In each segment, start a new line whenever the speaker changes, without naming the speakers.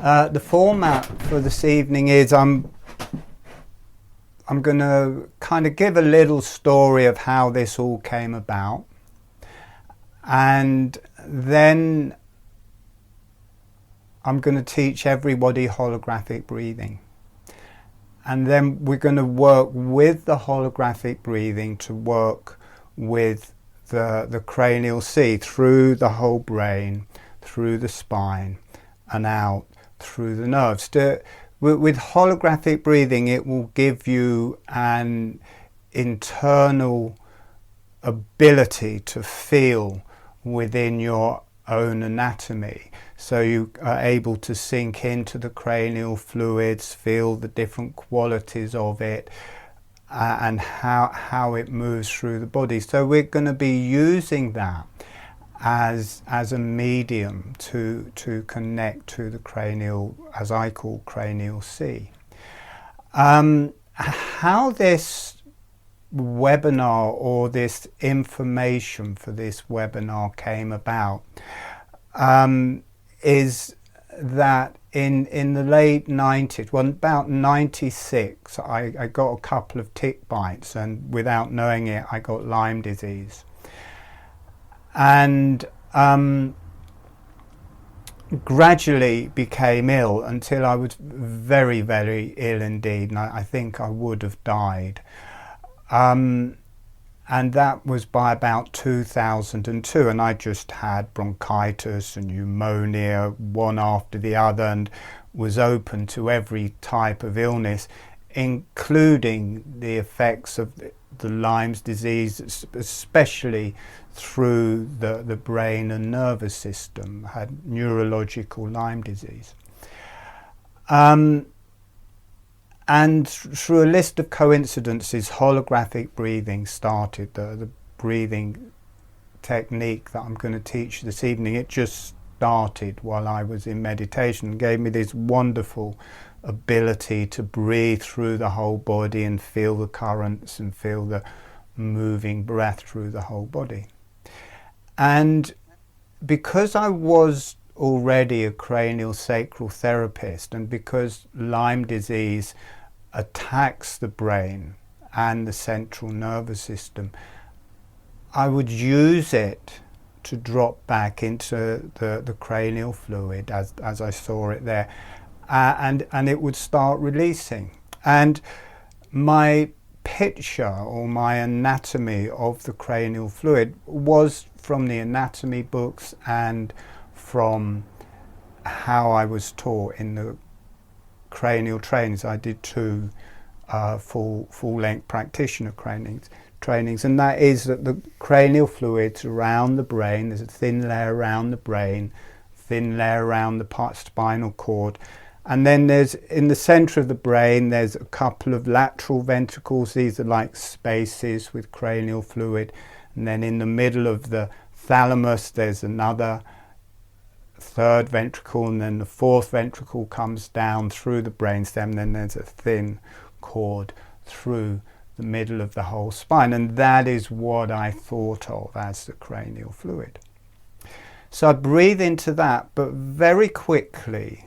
The format for this evening is I'm going to kind of give a little story of how this all came about, and then I'm going to teach everybody holographic breathing. And then we're going to work with the holographic breathing to work with the cranial sea through the whole brain, through the spine, and out through the nerves. With holographic breathing, it will give you an internal ability to feel within your own anatomy. So you are able to sink into the cranial fluids, feel the different qualities of it, and how it moves through the body. So we're going to be using that as a medium to connect to the cranial, as I call Cranial Sea. How this webinar or this information for this webinar came about is that in the late 90s, well, about 96, I got a couple of tick bites, and without knowing it, I got Lyme disease. And gradually became ill until I was very, very ill indeed, and I think I would have died. And that was by about 2002, and I just had bronchitis and pneumonia, one after the other, and was open to every type of illness, including the effects of the Lyme's disease, especially through the brain and nervous system. I had neurological Lyme disease. And through a list of coincidences, holographic breathing started, the breathing technique that I'm going to teach this evening. It just started while I was in meditation and gave me this wonderful ability to breathe through the whole body and feel the currents and feel the moving breath through the whole body. And because I was already a cranial sacral therapist, and because Lyme disease attacks the brain and the central nervous system, I would use it to drop back into the cranial fluid as I saw it there, and it would start releasing. And my picture or my anatomy of the cranial fluid was from the anatomy books and from how I was taught in the cranial trainings. I did two full-length practitioner trainings, and that is that the cranial fluid's around the brain. There's a thin layer around the brain, thin layer around the spinal cord, and then there's, in the center of the brain, there's a couple of lateral ventricles. These are like spaces with cranial fluid, and then in the middle of the thalamus there's another third ventricle, and then the fourth ventricle comes down through the brainstem, and then there's a thin cord through the middle of the whole spine, and that is what I thought of as the cranial fluid. So I breathe into that, but very quickly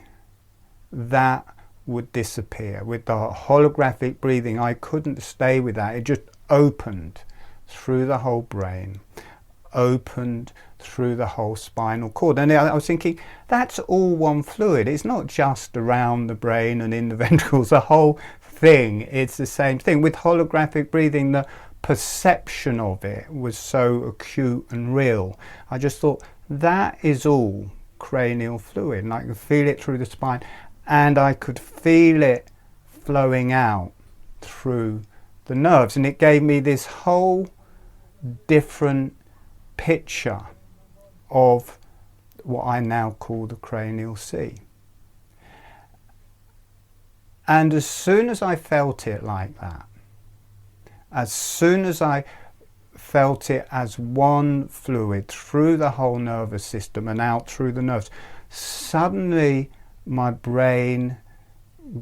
that would disappear. With the holographic breathing, I couldn't stay with that. It just opened through the whole brain, opened through the whole spinal cord. And I was thinking, that's all one fluid. It's not just around the brain and in the ventricles, the whole thing, it's the same thing. With holographic breathing, the perception of it was so acute and real. I just thought, that is all cranial fluid, and I could feel it through the spine, and I could feel it flowing out through the nerves, and it gave me this whole different picture of what I now call the Cranial Sea. And as soon as I felt it like that, as soon as I felt it as one fluid through the whole nervous system and out through the nerves, suddenly my brain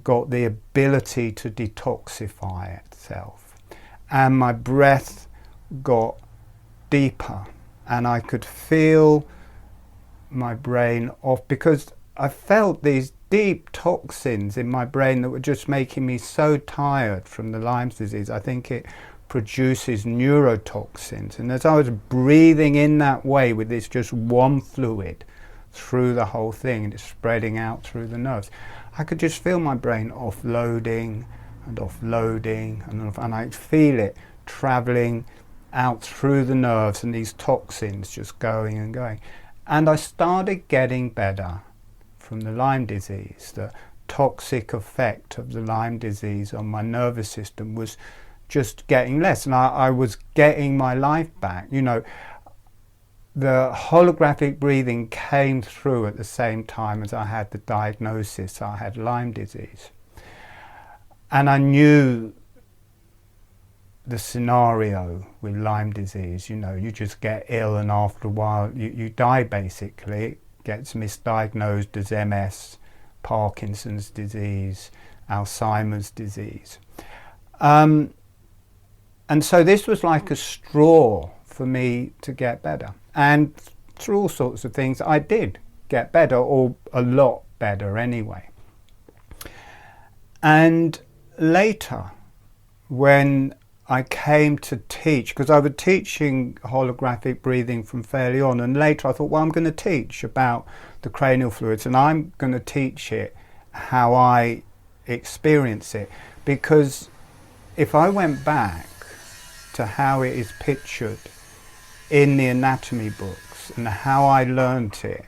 got the ability to detoxify itself, and my breath got deeper, and I could feel my brain off, because I felt these deep toxins in my brain that were just making me so tired from the Lyme's disease. I think it produces neurotoxins, and as I was breathing in that way with this just one fluid through the whole thing, and it's spreading out through the nerves, I could just feel my brain offloading and offloading, and I feel it traveling out through the nerves, and these toxins just going and going. And I started getting better from the Lyme disease. The toxic effect of the Lyme disease on my nervous system was just getting less, and I was getting my life back. You know, the holographic breathing came through at the same time as I had the diagnosis. I had Lyme disease, and I knew the scenario with Lyme disease. You know, you just get ill, and after a while you die basically. It gets misdiagnosed as MS, Parkinson's disease, Alzheimer's disease. And so this was like a straw for me to get better. And through all sorts of things, I did get better, or a lot better anyway. And later, when I came to teach, because I was teaching holographic breathing from fairly on, and later I thought, well, I'm going to teach about the cranial fluids, and I'm going to teach it how I experience it. Because if I went back to how it is pictured in the anatomy books and how I learnt it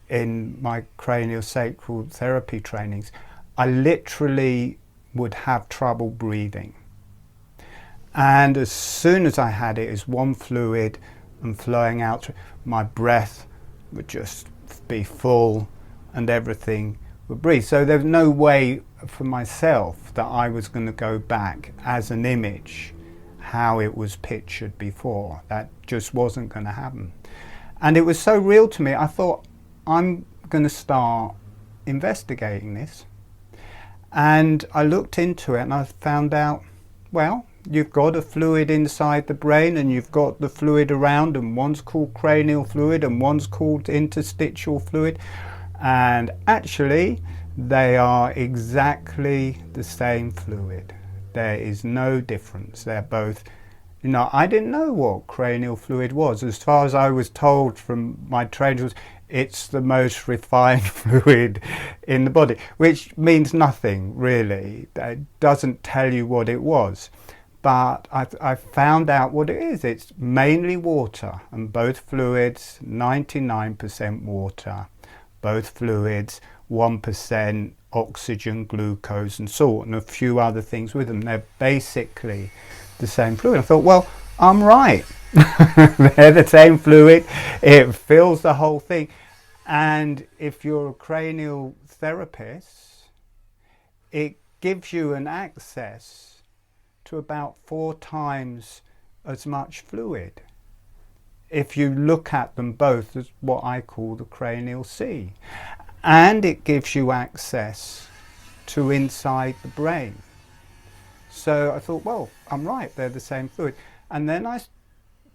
in my cranial sacral therapy trainings, I literally would have trouble breathing. And as soon as I had it as one fluid and flowing out, my breath would just be full and everything would breathe. So there's no way for myself that I was going to go back as an image how it was pictured before. That just wasn't going to happen. And it was so real to me, I thought, I'm going to start investigating this. And I looked into it and I found out, well, you've got a fluid inside the brain and you've got the fluid around, and one's called cranial fluid and one's called interstitial fluid. And actually, they are exactly the same fluid. There is no difference. They're both, you know, I didn't know what cranial fluid was. As far as I was told from my trainers, it's the most refined fluid in the body, which means nothing really. It doesn't tell you what it was. But I found out what it is. It's mainly water, and both fluids, 99% water. Both fluids, 1% oxygen, glucose and salt, and a few other things with them. They're basically the same fluid. I thought, well, I'm right. They're the same fluid. It fills the whole thing. And if you're a cranial therapist, it gives you an access to about 4 times as much fluid if you look at them both as what I call the Cranial Sea. And it gives you access to inside the brain. So I thought, well, I'm right, they're the same fluid. And then I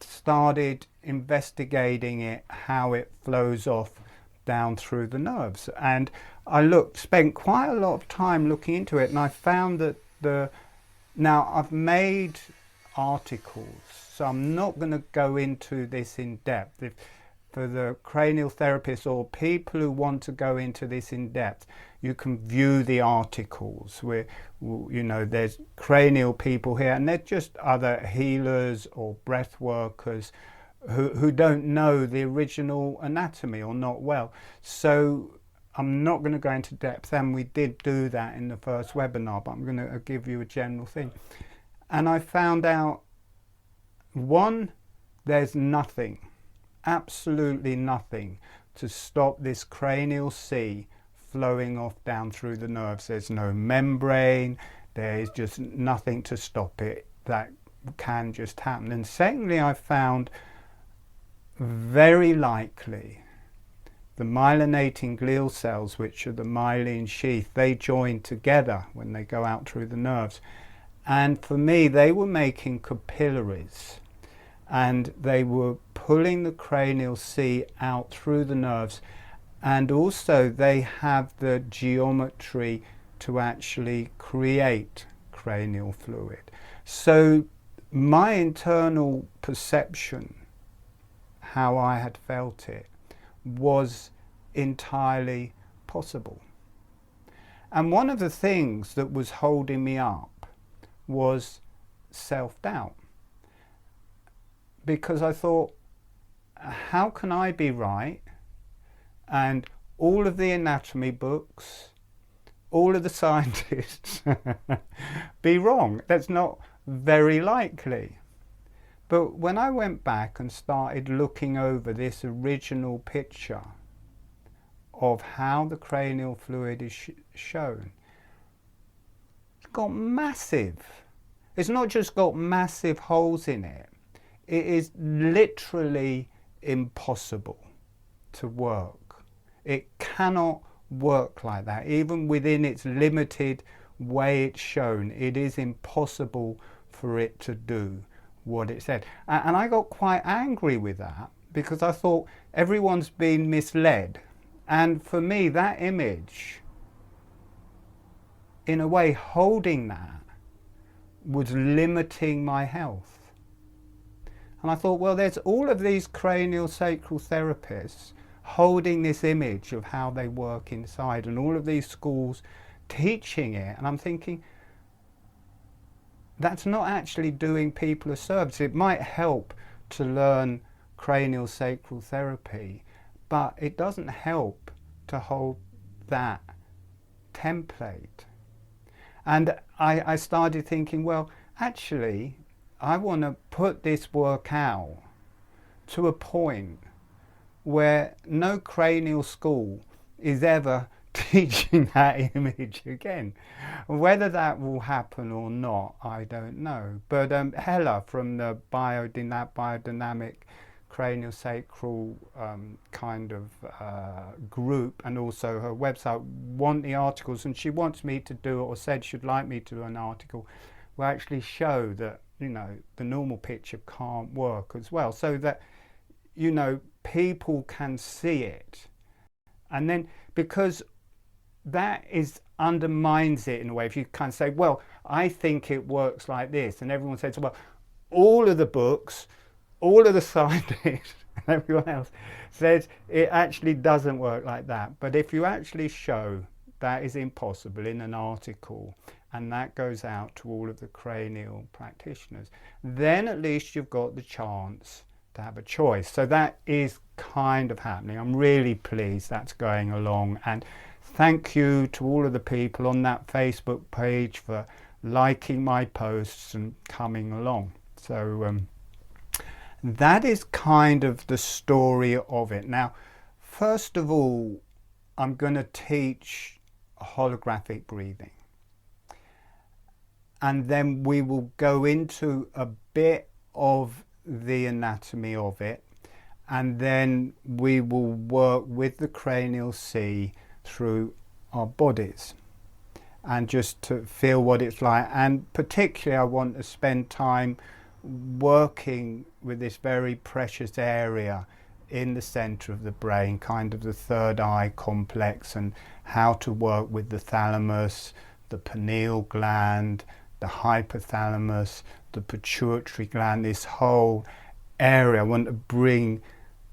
started investigating it, how it flows off down through the nerves. And I spent quite a lot of time looking into it, and I found that now I've made articles, so I'm not going to go into this in depth. For the cranial therapists or people who want to go into this in depth, you can view the articles where, you know, there's cranial people here, and they're just other healers or breath workers who don't know the original anatomy or not well. So I'm not going to go into depth, and we did do that in the first webinar, but I'm going to give you a general thing. And I found out, one, there's nothing, absolutely nothing to stop this cranial sea flowing off down through the nerves. There's no membrane, there's just nothing to stop it. That can just happen. And secondly, I found very likely the myelinating glial cells, which are the myelin sheath, they join together when they go out through the nerves. And for me, they were making capillaries, and they were pulling the cranial sea out through the nerves, and also they have the geometry to actually create cranial fluid. So my internal perception, how I had felt it, was entirely possible. And one of the things that was holding me up was self-doubt, because I thought, how can I be right and all of the anatomy books, all of the scientists be wrong? That's not very likely. But when I went back and started looking over this original picture of how the cranial fluid is shown, it's got massive, it's not just got massive holes in it, it is literally impossible to work. It cannot work like that. Even within its limited way it's shown, it is impossible for it to do what it said. And I got quite angry with that, because I thought everyone's been misled. And for me, that image, in a way, holding that was limiting my health. And I thought, well, there's all of these cranial sacral therapists holding this image of how they work inside, and all of these schools teaching it. And I'm thinking, that's not actually doing people a service. It might help to learn cranial sacral therapy, but it doesn't help to hold that template. And I started thinking, well, actually, I want to put this work out to a point where no cranial school is ever teaching that image again. Whether that will happen or not, I don't know. But Hella from the biodynamic cranial sacral kind of group, and also her website, want the articles, and she wants me to do it, or said she'd like me to do an article will actually show that, you know, the normal picture can't work as well, so that, you know, people can see it. And then, because that undermines it in a way, if you kind of say, well, I think it works like this, and everyone says, well, all of the books, all of the scientists and everyone else says it actually doesn't work like that. But if you actually show that is impossible in an article, and that goes out to all of the cranial practitioners, then at least you've got the chance to have a choice. So that is kind of happening. I'm really pleased that's going along, and thank you to all of the people on that Facebook page for liking my posts and coming along. So that is kind of the story of it. Now, first of all, I'm going to teach holographic breathing, and then we will go into a bit of the anatomy of it, and then we will work with the cranial sea through our bodies, and just to feel what it's like. And particularly I want to spend time working with this very precious area in the center of the brain, kind of the third eye complex, and how to work with the thalamus, the pineal gland, the hypothalamus, the pituitary gland, this whole area. I want to bring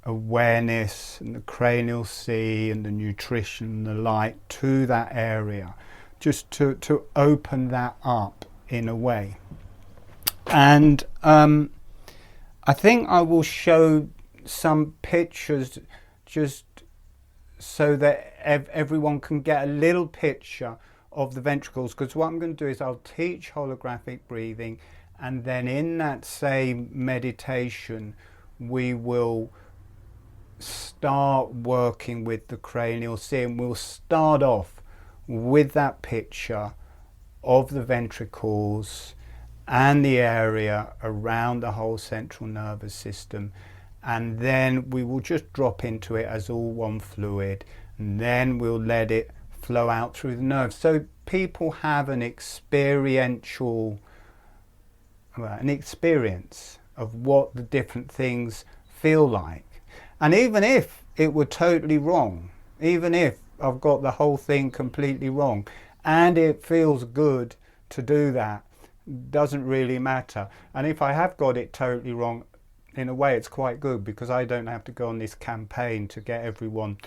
awareness and the cranial sea and the nutrition and the light to that area, just to open that up in a way. And I think I will show some pictures just so that everyone can get a little picture of the ventricles, because what I'm going to do is I'll teach holographic breathing, and then in that same meditation we will start working with the cranial sea, and we'll start off with that picture of the ventricles and the area around the whole central nervous system, and then we will just drop into it as all one fluid, and then we'll let it flow out through the nerves, so people have an experience of what the different things feel like. And even if it were totally wrong, even if I've got the whole thing completely wrong, and it feels good to do that. Doesn't really matter. And if I have got it totally wrong, in a way it's quite good, because I don't have to go on this campaign to get everyone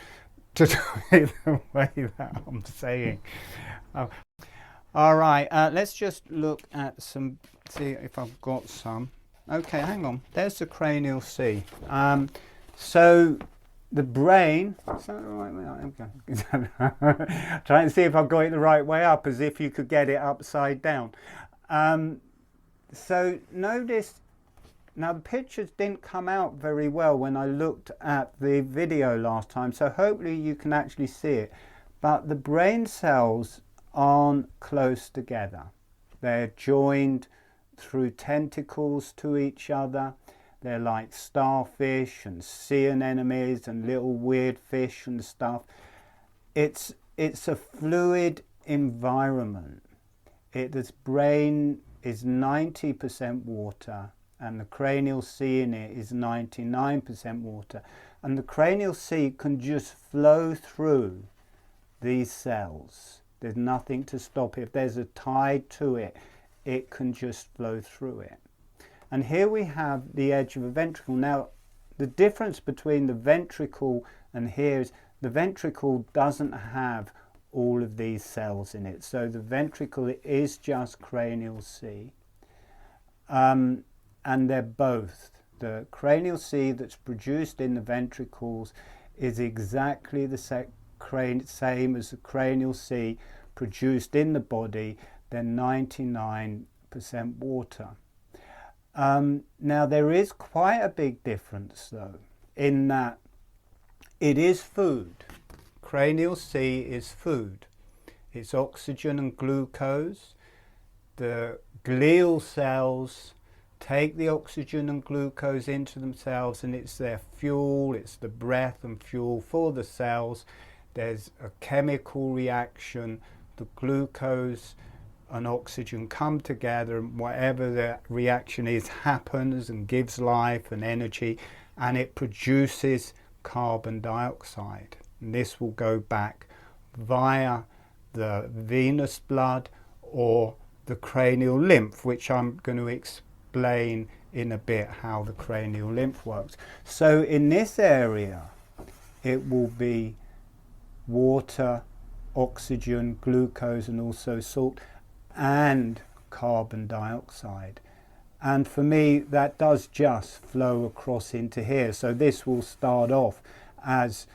to do it the way that I'm saying. All right, let's just look at some, see if I've got some. Okay, hang on, there's the cranial sea. So the brain, is that the right way? I'm trying to see if I've got it the right way up, as if you could get it upside down. So notice, now the pictures didn't come out very well when I looked at the video last time, so hopefully you can actually see it. But the brain cells aren't close together. They're joined through tentacles to each other. They're like starfish and sea anemones and little weird fish and stuff. It's a fluid environment. This brain is 90% water, and the cranial sea in it is 99% water. And the cranial sea can just flow through these cells. There's nothing to stop it. If there's a tide to it, it can just flow through it. And here we have the edge of a ventricle. Now, the difference between the ventricle and here is the ventricle doesn't have all of these cells in it. So the ventricle is just cranial sea. And they're both. The cranial sea that's produced in the ventricles is exactly the same as the cranial sea produced in the body. They're 99% water. Now there is quite a big difference though, in that it is food. Cranial sea is food. It's oxygen and glucose. The glial cells take the oxygen and glucose into themselves, and it's their fuel, it's the breath and fuel for the cells. There's a chemical reaction. The glucose and oxygen come together, and whatever the reaction is happens and gives life and energy, and it produces carbon dioxide. And this will go back via the venous blood or the cranial lymph, which I'm going to explain in a bit how the cranial lymph works. So in this area it will be water, oxygen, glucose and also salt, and carbon dioxide. And for me that does just flow across into here. So this will start off as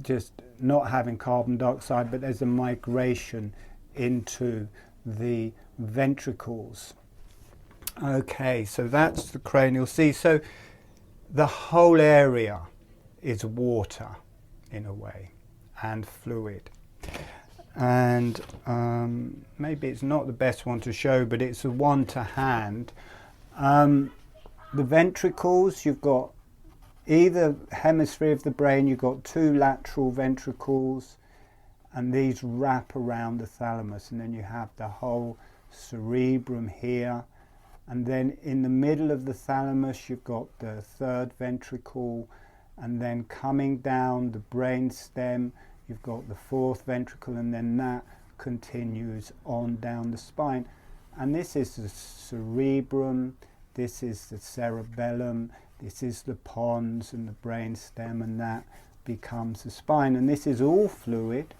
just not having carbon dioxide, but there's a migration into the ventricles. Okay, so that's the cranial sea. So the whole area is water in a way and fluid. And maybe it's not the best one to show, but it's a one to hand. The ventricles, you've got either hemisphere of the brain, you've got two lateral ventricles, and these wrap around the thalamus, and then you have the whole cerebrum here, and then in the middle of the thalamus you've got the third ventricle, and then coming down the brain stem you've got the fourth ventricle, and then that continues on down the spine. And this is the cerebrum, this is the cerebellum, this is the pons and the brain stem, and that becomes the spine. And this is all fluid,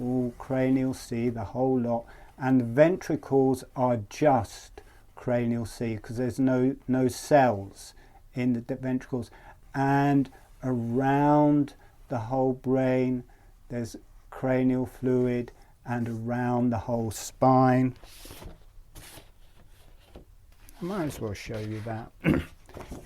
all cranial sea, the whole lot. And the ventricles are just cranial sea, because there's no cells in the ventricles. And around the whole brain there's cranial fluid, and around the whole spine. I might as well show you that.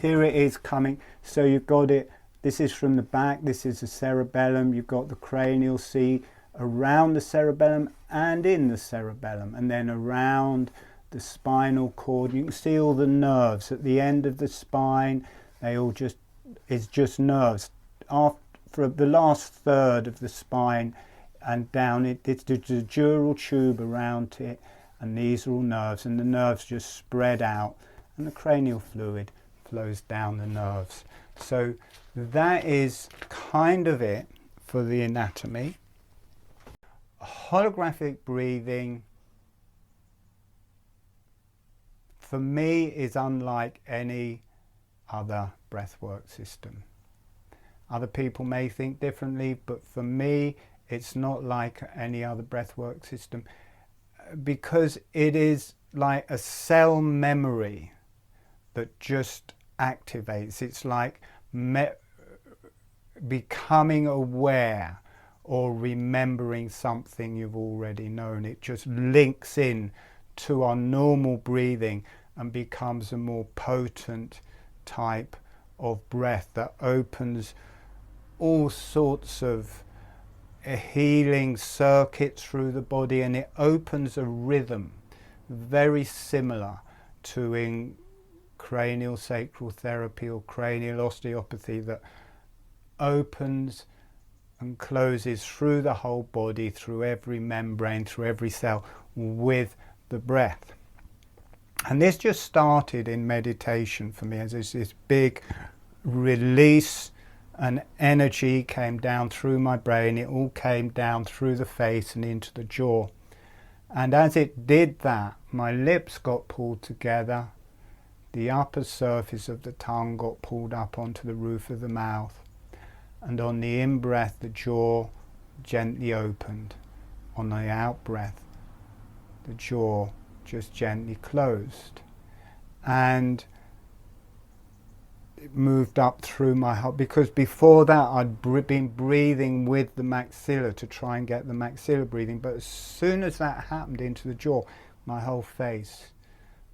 Here it is coming. So you've got it, this is from the back, this is the cerebellum, you've got the cranial sea around the cerebellum and in the cerebellum, and then around the spinal cord. You can see all the nerves at the end of the spine. They all just, it's just nerves. For the last third of the spine and down it's the dural tube around it, and these are all nerves, and the nerves just spread out, and the cranial fluid flows down the nerves. So that is kind of it. for the anatomy. Holographic breathing for me is unlike any other breathwork system. Other people may think differently, but for me it's not like any other breathwork system, because it is like a cell memory that just activates. It's like becoming aware or remembering something you've already known. It just links in to our normal breathing and becomes a more potent type of breath that opens all sorts of healing circuits through the body, and it opens a rhythm very similar to in cranial sacral therapy or cranial osteopathy, that opens and closes through the whole body, through every membrane, through every cell, with the breath. And this just started in meditation for me, as this big release and energy came down through my brain. It all came down through the face and into the jaw. And as it did that, my lips got pulled together, the upper surface of the tongue got pulled up onto the roof of the mouth, and on the in-breath the jaw gently opened. On the out-breath the jaw just gently closed, and it moved up through my heart, because before that I'd been breathing with the maxilla to try and get the maxilla breathing, but as soon as that happened into the jaw, my whole face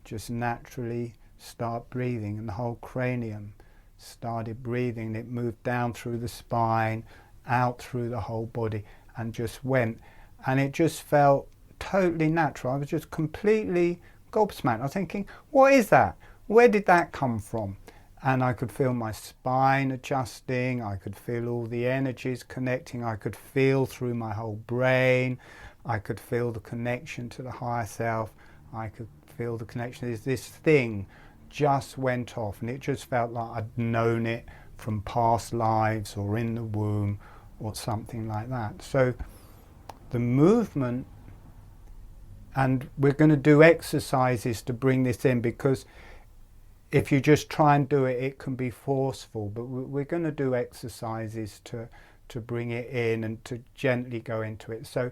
just naturally started breathing, and the whole cranium started breathing. It moved down through the spine, out through the whole body, and just went, and it just felt totally natural. I was just completely gobsmacked. I was thinking, what is that? Where did that come from? And I could feel my spine adjusting, I could feel all the energies connecting, I could feel through my whole brain, I could feel the connection to the higher self, I could feel the connection. This thing just went off, and it just felt like I'd known it from past lives or in the womb or something like that. So the movement, and we're going to do exercises to bring this in, because if you just try and do it, it can be forceful, but we're going to do exercises to bring it in and to gently go into it. So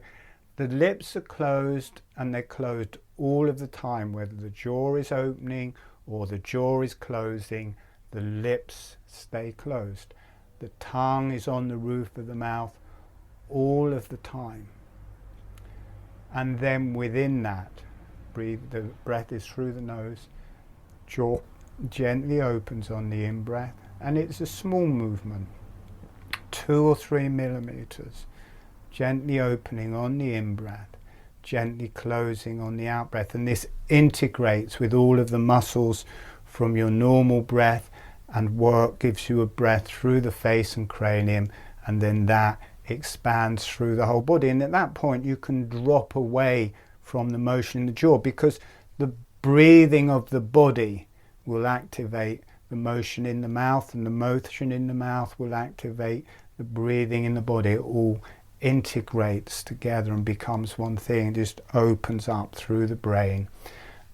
the lips are closed, and they're closed all of the time, whether the jaw is opening or the jaw is closing, the lips stay closed. The tongue is on the roof of the mouth all of the time. And then within that, the breath is through the nose, jaw gently opens on the in-breath, and it's a small movement, 2 or 3 millimeters, gently opening on the in-breath, gently closing on the out-breath, and this integrates with all of the muscles from your normal breath, and gives you a breath through the face and cranium, and then that expands through the whole body. And at that point you can drop away from the motion in the jaw, because the breathing of the body will activate the motion in the mouth, and the motion in the mouth will activate the breathing in the body. It all integrates together and becomes one thing, and just opens up through the brain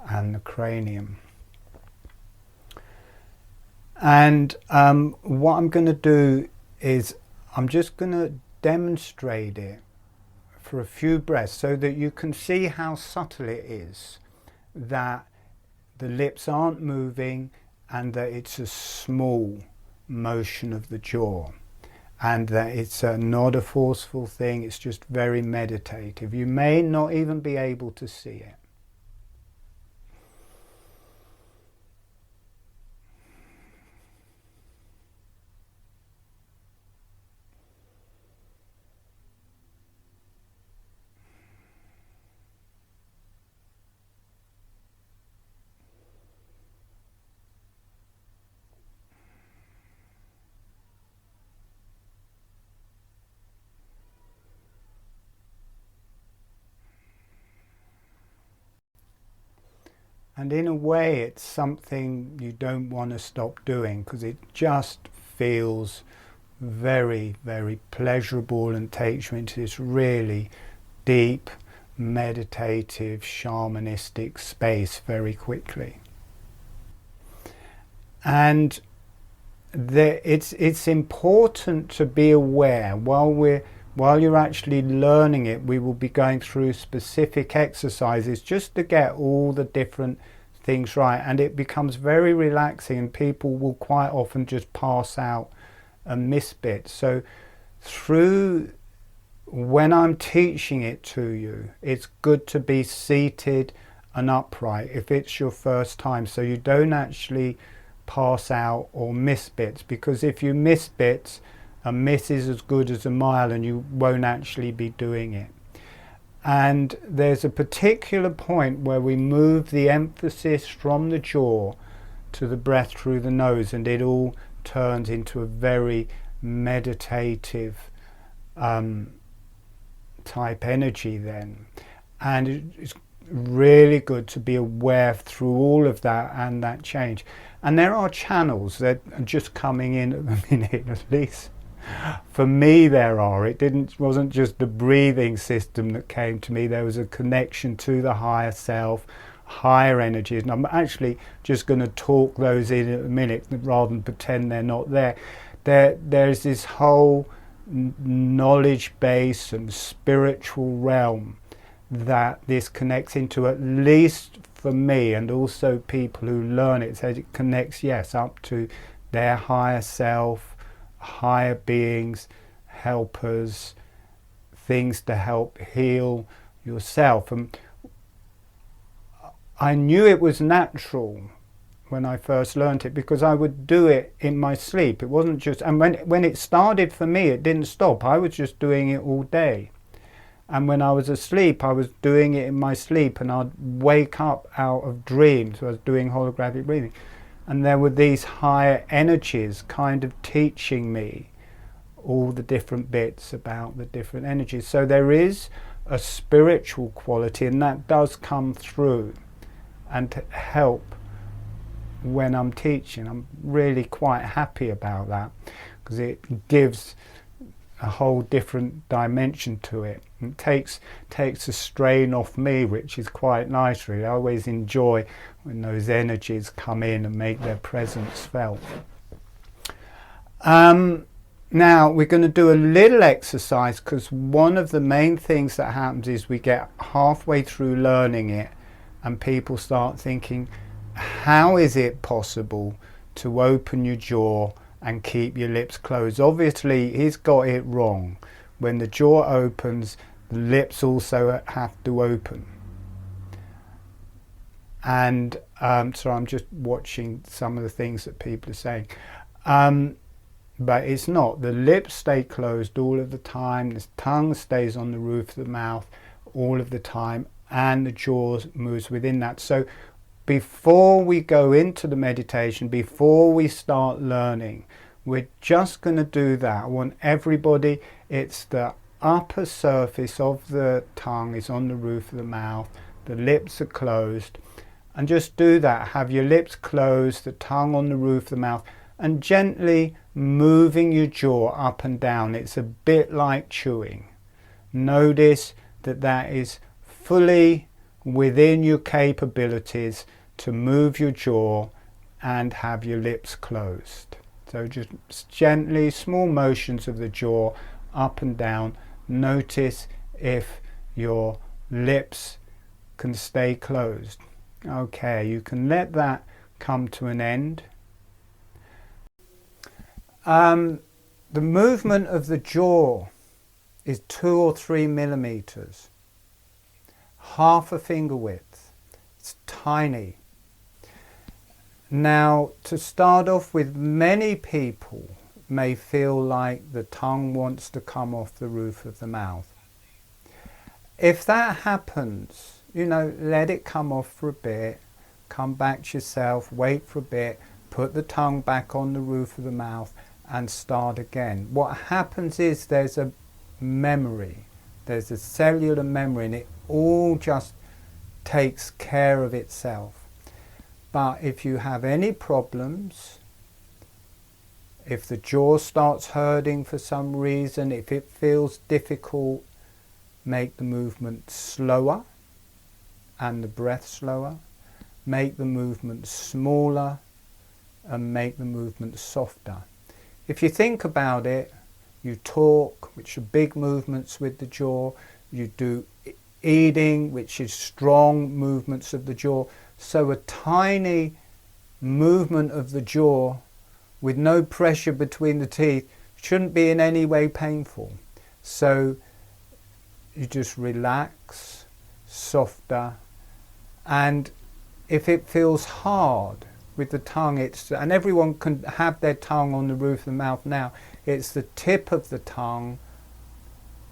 and the cranium. And what I'm going to do is I'm just going to demonstrate it for a few breaths, so that you can see how subtle it is, that the lips aren't moving, and that it's a small motion of the jaw, and that it's not a forceful thing, it's just very meditative. You may not even be able to see it. And in a way it's something you don't want to stop doing, because it just feels very, very pleasurable and takes you into this really deep, meditative, shamanistic space very quickly. And it's important to be aware while you're actually learning it. We will be going through specific exercises just to get all the different things right, and it becomes very relaxing, and people will quite often just pass out and miss bits. So when I'm teaching it to you, it's good to be seated and upright if it's your first time, so you don't actually pass out or miss bits, because if you miss bits, a miss is as good as a mile and you won't actually be doing it. And there's a particular point where we move the emphasis from the jaw to the breath through the nose, and it all turns into a very meditative type energy then. And it's really good to be aware through all of that and that change. And there are channels that are just coming in at the minute, at least for me there are. Wasn't just the breathing system that came to me. There was a connection to the higher self, higher energies, and I'm actually just going to talk those in a minute rather than pretend they're not there. There's this whole knowledge base and spiritual realm that this connects into, at least for me, and also people who learn it said it connects, yes, up to their higher self, higher beings, helpers, things to help heal yourself. And I knew it was natural when I first learnt it, because I would do it in my sleep. It wasn't just, and when it started for me, it didn't stop. I was just doing it all day. And when I was asleep, I was doing it in my sleep, and I'd wake up out of dreams. So I was doing holographic breathing. And there were these higher energies kind of teaching me all the different bits about the different energies. So there is a spiritual quality, and that does come through and to help when I'm teaching. I'm really quite happy about that, because it gives a whole different dimension to it. It takes a strain off me, which is quite nice really. I always enjoy when those energies come in and make their presence felt. Now we're going to do a little exercise, because one of the main things that happens is we get halfway through learning it and people start thinking, how is it possible to open your jaw and keep your lips closed? Obviously he's got it wrong. When the jaw opens, the lips also have to open. And so I'm just watching some of the things that people are saying. But it's not. The lips stay closed all of the time, the tongue stays on the roof of the mouth all of the time, and the jaw moves within that. So before we go into the meditation, before we start learning, we're just going to do that. I want everybody, it's the upper surface of the tongue is on the roof of the mouth, the lips are closed, and just do that. Have your lips closed, the tongue on the roof of the mouth, and gently moving your jaw up and down. It's a bit like chewing. Notice that that is fully within your capabilities to move your jaw and have your lips closed. So just gently, small motions of the jaw up and down. Notice if your lips can stay closed. Okay, you can let that come to an end. The movement of the jaw is 2 or 3 millimeters, half a finger width. It's tiny. Now, to start off with, many people may feel like the tongue wants to come off the roof of the mouth. If that happens, let it come off for a bit, come back to yourself, wait for a bit, put the tongue back on the roof of the mouth and start again. What happens is there's a memory, there's a cellular memory, and it all just takes care of itself. But if you have any problems, If the jaw starts hurting for some reason, if it feels difficult, make the movement slower and the breath slower. Make the movement smaller and make the movement softer. If you think about it, you talk, which are big movements with the jaw. You do eating, which is strong movements of the jaw. So a tiny movement of the jaw with no pressure between the teeth shouldn't be in any way painful. So you just relax, softer, and if it feels hard with the tongue, and everyone can have their tongue on the roof of the mouth now, it's the tip of the tongue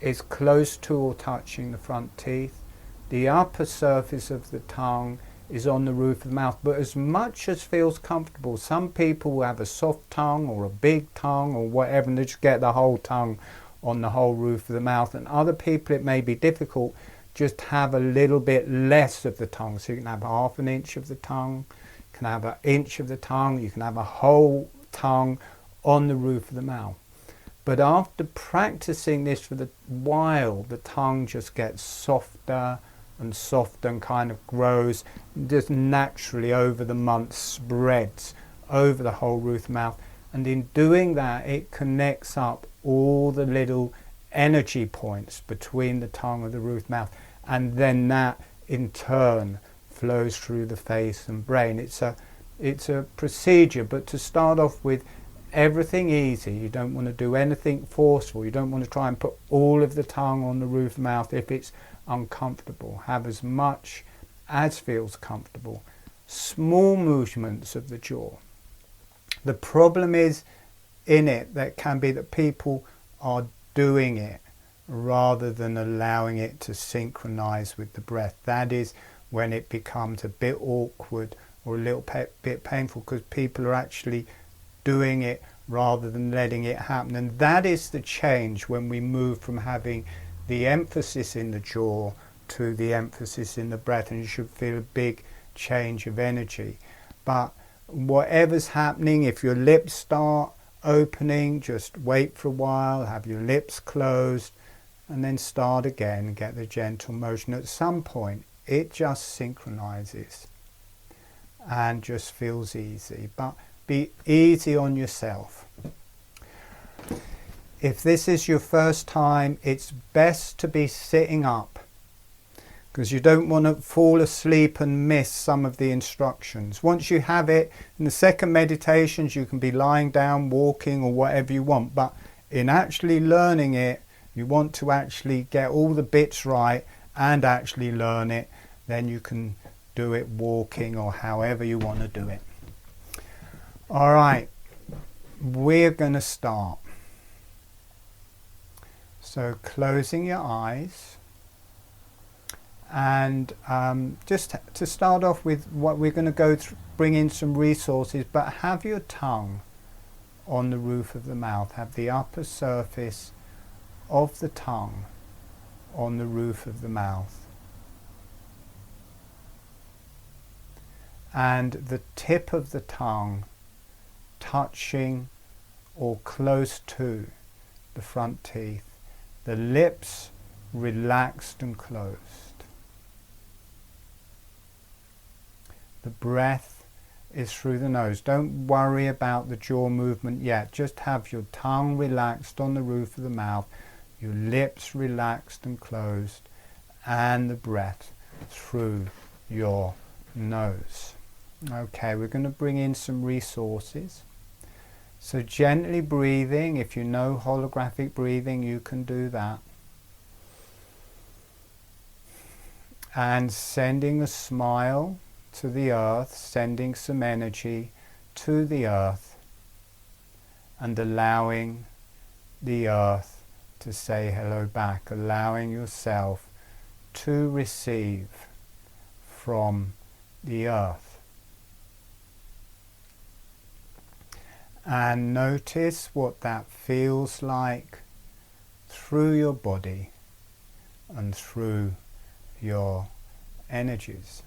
is close to or touching the front teeth. The upper surface of the tongue is on the roof of the mouth, but as much as feels comfortable. Some people will have a soft tongue or a big tongue or whatever, and they just get the whole tongue on the whole roof of the mouth. And other people, it may be difficult, just have a little bit less of the tongue. So you can have half an inch of the tongue, you can have an inch of the tongue, you can have a whole tongue on the roof of the mouth. But after practicing this for a while, the tongue just gets softer and softer and kind of grows, just naturally over the months spreads over the whole roof of the mouth. And in doing that, it connects up all the little energy points between the tongue and the roof of the mouth, and then that in turn flows through the face and brain. It's a procedure, but to start off with, everything easy. You don't want to do anything forceful. You don't want to try and put all of the tongue on the roof of the mouth if it's uncomfortable. Have as much as feels comfortable. Small movements of the jaw. The problem is in it that can be that people are doing it rather than allowing it to synchronize with the breath. That is when it becomes a bit awkward or a little bit painful, because people are actually doing it rather than letting it happen. And that is the change when we move from having the emphasis in the jaw to the emphasis in the breath, and you should feel a big change of energy. But whatever's happening, if your lips start opening, just wait for a while, have your lips closed, and then start again, get the gentle motion. At some point it just synchronizes and just feels easy, but be easy on yourself. If this is your first time, it's best to be sitting up, because you don't want to fall asleep and miss some of the instructions. Once you have it, in the second meditations you can be lying down, walking, or whatever you want, but in actually learning it, you want to actually get all the bits right and actually learn it. Then you can do it walking or however you want to do it. Alright, we're going to start. So closing your eyes, and just to start off with, what we're going to go through, bring in some resources, but have your tongue on the roof of the mouth. Have the upper surface of the tongue on the roof of the mouth. And the tip of the tongue touching or close to the front teeth. The lips relaxed and closed. The breath is through the nose. Don't worry about the jaw movement yet. Just have your tongue relaxed on the roof of the mouth, your lips relaxed and closed, and the breath through your nose. Okay, we're going to bring in some resources. So gently breathing. If you know holographic breathing, you can do that. And sending a smile to the earth, sending some energy to the earth, and allowing the earth to say hello back, allowing yourself to receive from the earth. And notice what that feels like through your body and through your energies.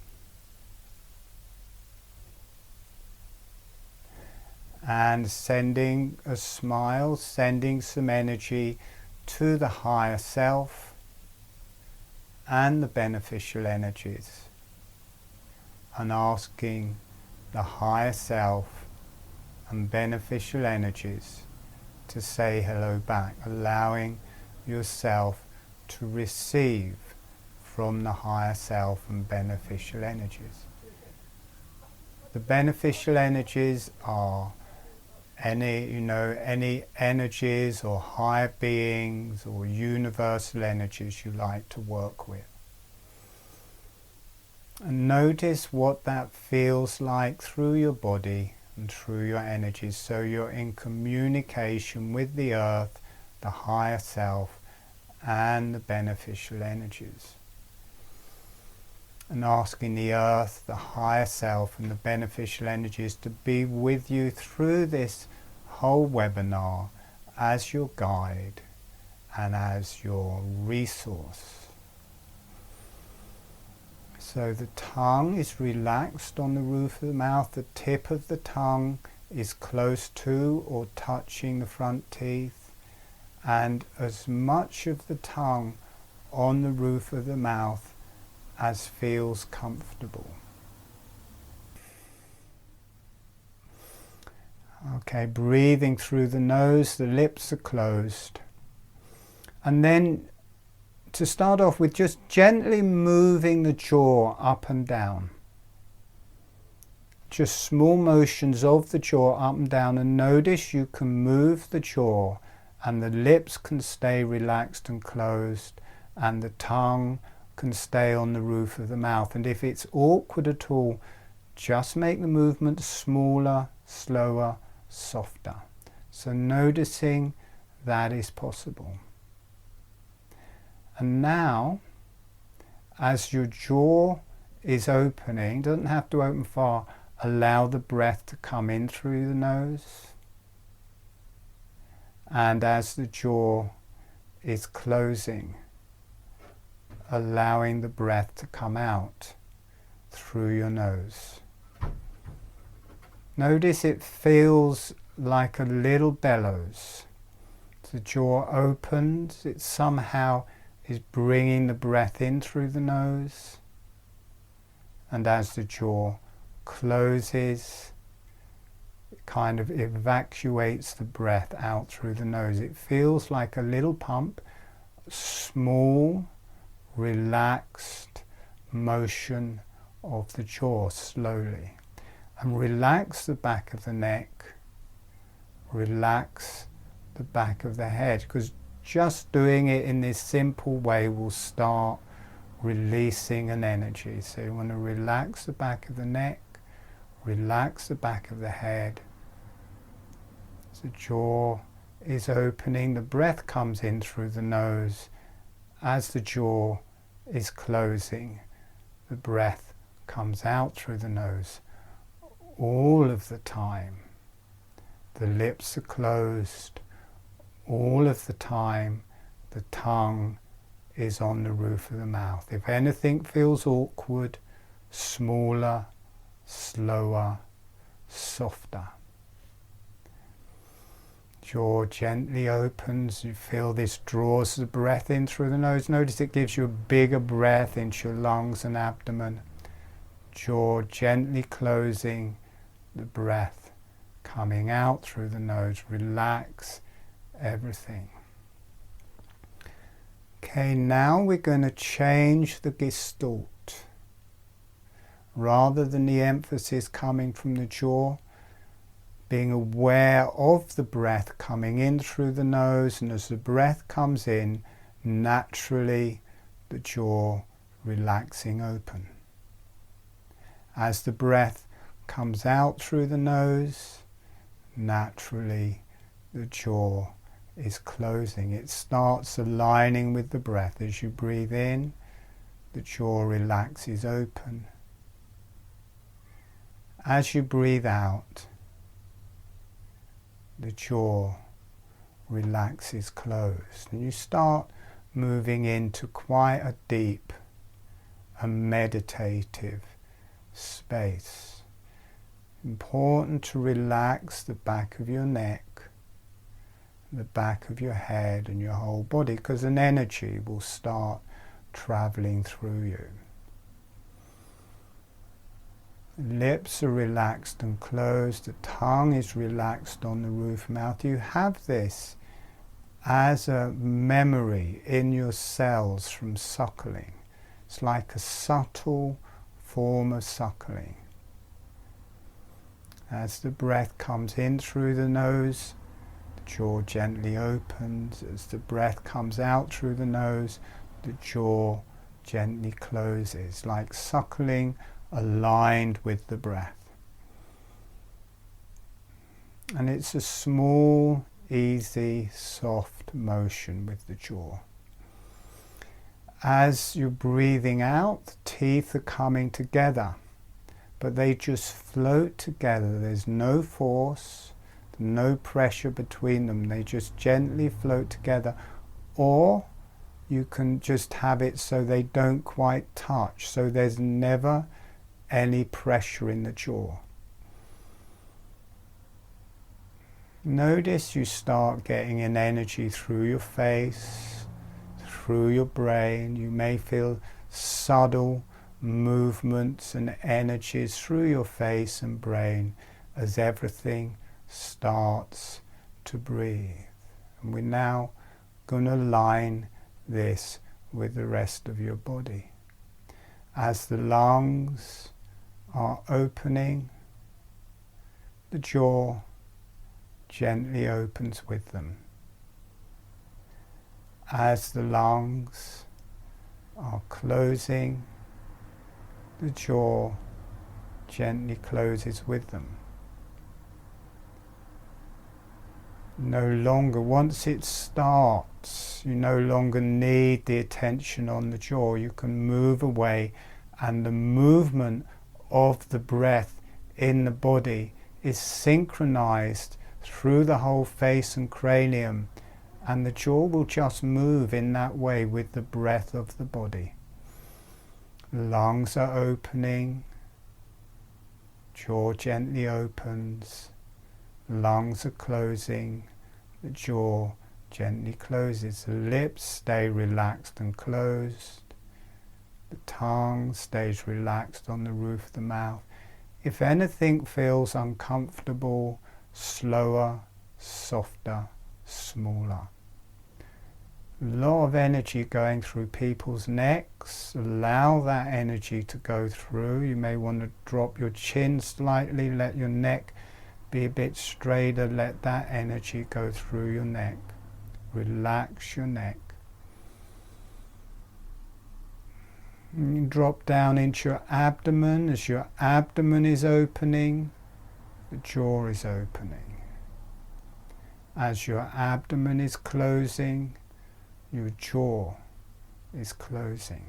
and sending a smile, sending some energy to the higher self and the beneficial energies, and asking the higher self and beneficial energies to say hello back, allowing yourself to receive from the higher self and beneficial energies. The beneficial energies are any energies or higher beings or universal energies you like to work with. And notice what that feels like through your body and through your energies, so you're in communication with the earth, the higher self, and the beneficial energies. And asking the earth, the higher self, and the beneficial energies to be with you through this whole webinar as your guide and as your resource. So the tongue is relaxed on the roof of the mouth, the tip of the tongue is close to or touching the front teeth, and as much of the tongue on the roof of the mouth as feels comfortable. Okay, breathing through the nose, the lips are closed. And then to start off with, just gently moving the jaw up and down. Just small motions of the jaw up and down, and notice you can move the jaw and the lips can stay relaxed and closed, and the tongue can stay on the roof of the mouth. And if it's awkward at all, just make the movement smaller, slower, softer. So noticing that is possible. And now, as your jaw is opening, doesn't have to open far, allow the breath to come in through the nose. And as the jaw is closing, allowing the breath to come out through your nose. Notice it feels like a little bellows. The jaw opens, it somehow is bringing the breath in through the nose, and as the jaw closes, it kind of evacuates the breath out through the nose. It feels like a little pump, small, relaxed motion of the jaw slowly. And relax the back of the neck, relax the back of the head, because just doing it in this simple way will start releasing an energy. So you want to relax the back of the neck, relax the back of the head. As the jaw is opening, the breath comes in through the nose. As the jaw is closing, the breath comes out through the nose. All of the time, the lips are closed. All of the time, the tongue is on the roof of the mouth. If anything feels awkward, smaller, slower, softer. Jaw gently opens. You feel this draws the breath in through the nose. Notice it gives you a bigger breath into your lungs and abdomen. Jaw gently closing, the breath coming out through the nose. Relax everything. Okay, now we're going to change the gestalt. Rather than the emphasis coming from the jaw, being aware of the breath coming in through the nose, and as the breath comes in, naturally the jaw relaxing open. As the breath comes out through the nose, naturally the jaw is closing. It starts aligning with the breath. As you breathe in, the jaw relaxes open. As you breathe out, the jaw relaxes closed. And you start moving into quite a deep and meditative space. Important to relax the back of your neck, the back of your head and your whole body, because an energy will start traveling through you. The lips are relaxed and closed, the tongue is relaxed on the roof mouth. You have this as a memory in your cells from suckling. It's like a subtle form of suckling. As the breath comes in through the nose, the jaw gently opens. As the breath comes out through the nose, the jaw gently closes, like suckling aligned with the breath. And it's a small, easy, soft motion with the jaw. As you're breathing out, the teeth are coming together, but they just float together. There's no force, no pressure between them. They just gently float together. Or you can just have it so they don't quite touch, so there's never any pressure in the jaw. Notice you start getting an energy through your face, through your brain. You may feel subtle movements and energies through your face and brain as everything starts to breathe. And we're now going to align this with the rest of your body. As the lungs are opening, the jaw gently opens with them. As the lungs are closing, the jaw gently closes with them. No longer, once it starts, you no longer need the attention on the jaw. You can move away, and the movement of the breath in the body is synchronized through the whole face and cranium, and the jaw will just move in that way with the breath of the body. Lungs are opening, jaw gently opens, lungs are closing, the jaw gently closes, the lips stay relaxed and closed, the tongue stays relaxed on the roof of the mouth. If anything feels uncomfortable, slower, softer, smaller. A lot of energy going through people's necks. Allow that energy to go through. You may want to drop your chin slightly, let your neck be a bit straighter, let that energy go through your neck. Relax your neck. And you drop down into your abdomen. As your abdomen is opening, the jaw is opening. As your abdomen is closing, your jaw is closing.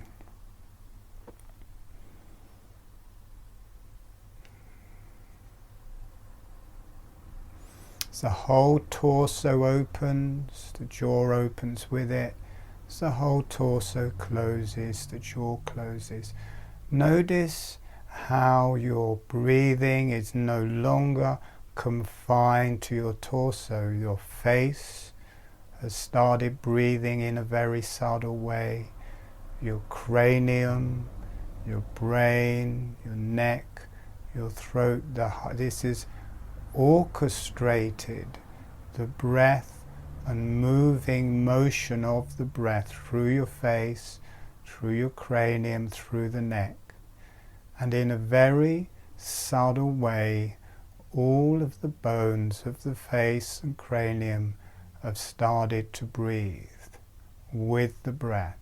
As the whole torso opens, the jaw opens with it. As the whole torso closes, the jaw closes. Notice how your breathing is no longer confined to your torso. Your face has started breathing in a very subtle way. Your cranium, your brain, your neck, your throat, this is orchestrated, the breath and moving motion of the breath through your face, through your cranium, through the neck. And in a very subtle way, all of the bones of the face and cranium have started to breathe with the breath.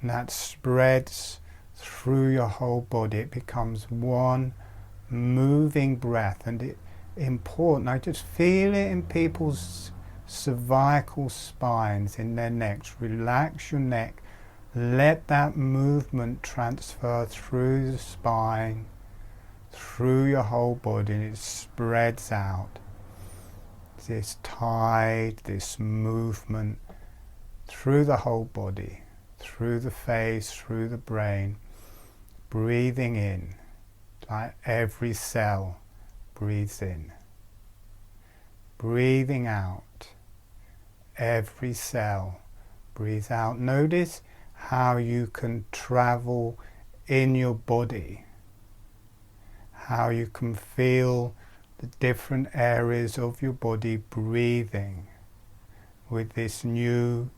And that spreads through your whole body. It becomes one moving breath, and it's important. I just feel it in people's cervical spines, in their necks. Relax your neck. Let that movement transfer through the spine, through your whole body, and it spreads out. This tide, this movement through the whole body, through the face, through the brain, breathing in the like every cell breathes in. Breathing out, every cell breathes out. Notice how you can travel in your body, how you can feel the different areas of your body breathing with this new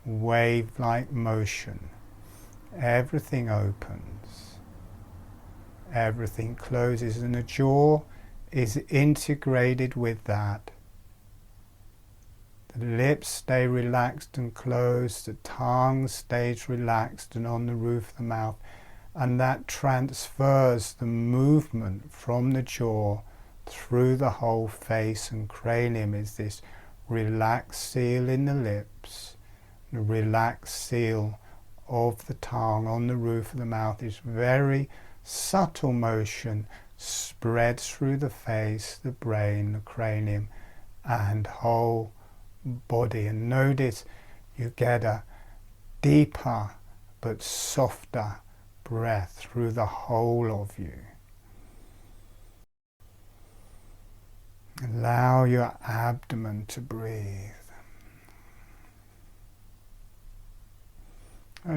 wave-like motion. Everything opens, everything closes, and the jaw is integrated with that. The lips stay relaxed and closed, the tongue stays relaxed and on the roof of the mouth, and that transfers the movement from the jaw through the whole face and cranium. Is this relaxed seal in the lips, the relaxed seal of the tongue on the roof of the mouth. Is very subtle motion spreads through the face, the brain, the cranium, and whole body. And notice you get a deeper but softer breath through the whole of you. Allow your abdomen to breathe.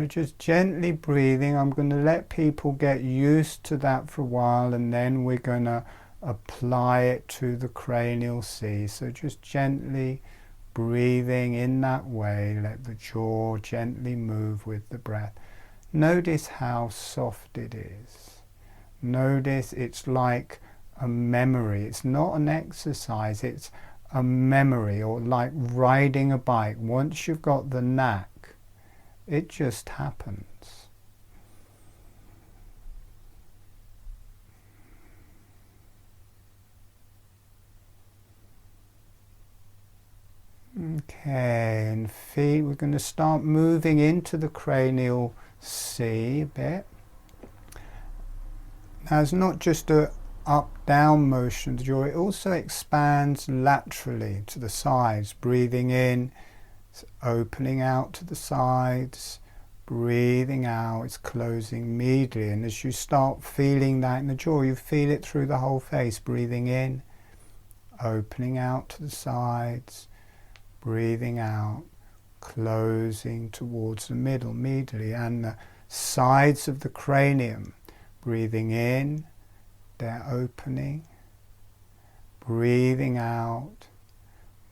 Just gently breathing. I'm going to let people get used to that for a while, and then we're going to apply it to the cranial sea. So just gently breathing in that way. Let the jaw gently move with the breath. Notice how soft it is. Notice it's like a memory. It's not an exercise, it's a memory, or like riding a bike. Once you've got the knack, it just happens. Okay, and feet, we're going to start moving into the cranial sea a bit. Now it's not just a up-down motion of the jaw, it also expands laterally to the sides. Breathing in, it's opening out to the sides. Breathing out, it's closing medially. And as you start feeling that in the jaw, you feel it through the whole face. Breathing in, opening out to the sides. Breathing out, closing towards the middle, medially. And the sides of the cranium. Breathing in, they're opening. Breathing out,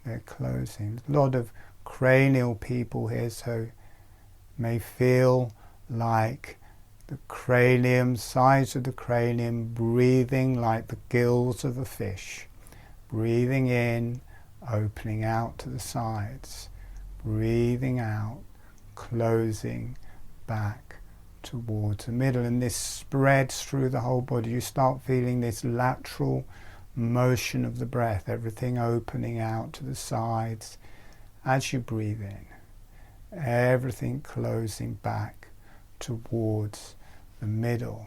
they're closing. A lot of cranial people here, so may feel like the cranium, sides of the cranium, breathing like the gills of a fish. Breathing in, opening out to the sides. Breathing out, closing back towards the middle, and this spreads through the whole body. You start feeling this lateral motion of the breath, everything opening out to the sides as you breathe in, everything closing back towards the middle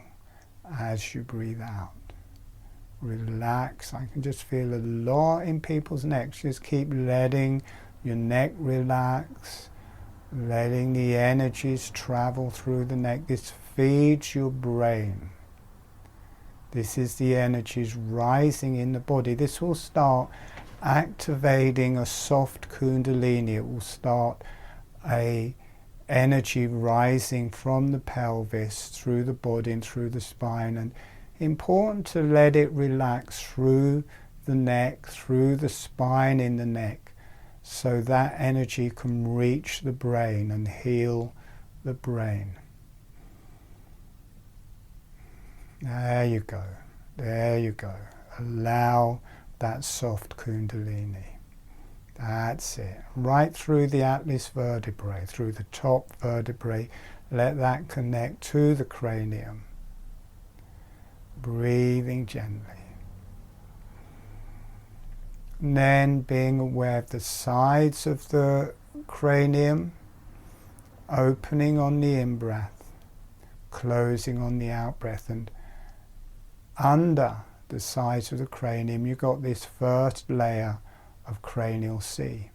as you breathe out. Relax. I can just feel a lot in people's necks. Just keep letting your neck relax, letting the energies travel through the neck. This feeds your brain. This is the energies rising in the body. This will start activating a soft kundalini. It will start a energy rising from the pelvis through the body and through the spine. And important to let it relax through the neck, through the spine in the neck, so that energy can reach the brain and heal the brain. There you go. There you go. Allow that soft kundalini. That's it. Right through the atlas vertebrae, through the top vertebrae. Let that connect to the cranium. Breathing gently. And then being aware of the sides of the cranium, opening on the in-breath, closing on the out-breath, and under the sides of the cranium you've got this first layer of cranial sea.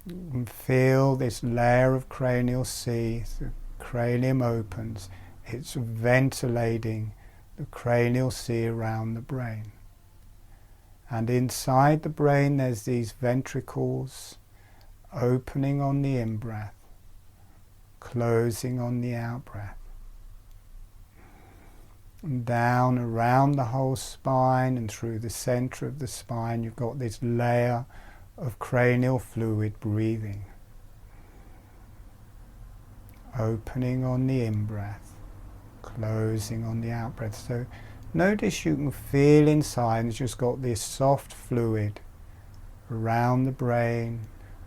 You can feel this layer of cranial sea. The cranium opens, it's ventilating the cranial sea around the brain. And inside the brain there's these ventricles opening on the in-breath, closing on the out-breath. And down around the whole spine and through the center of the spine you've got this layer of cranial fluid breathing. Opening on the in-breath, closing on the out-breath. So notice you can feel inside it's just got this soft fluid around the brain,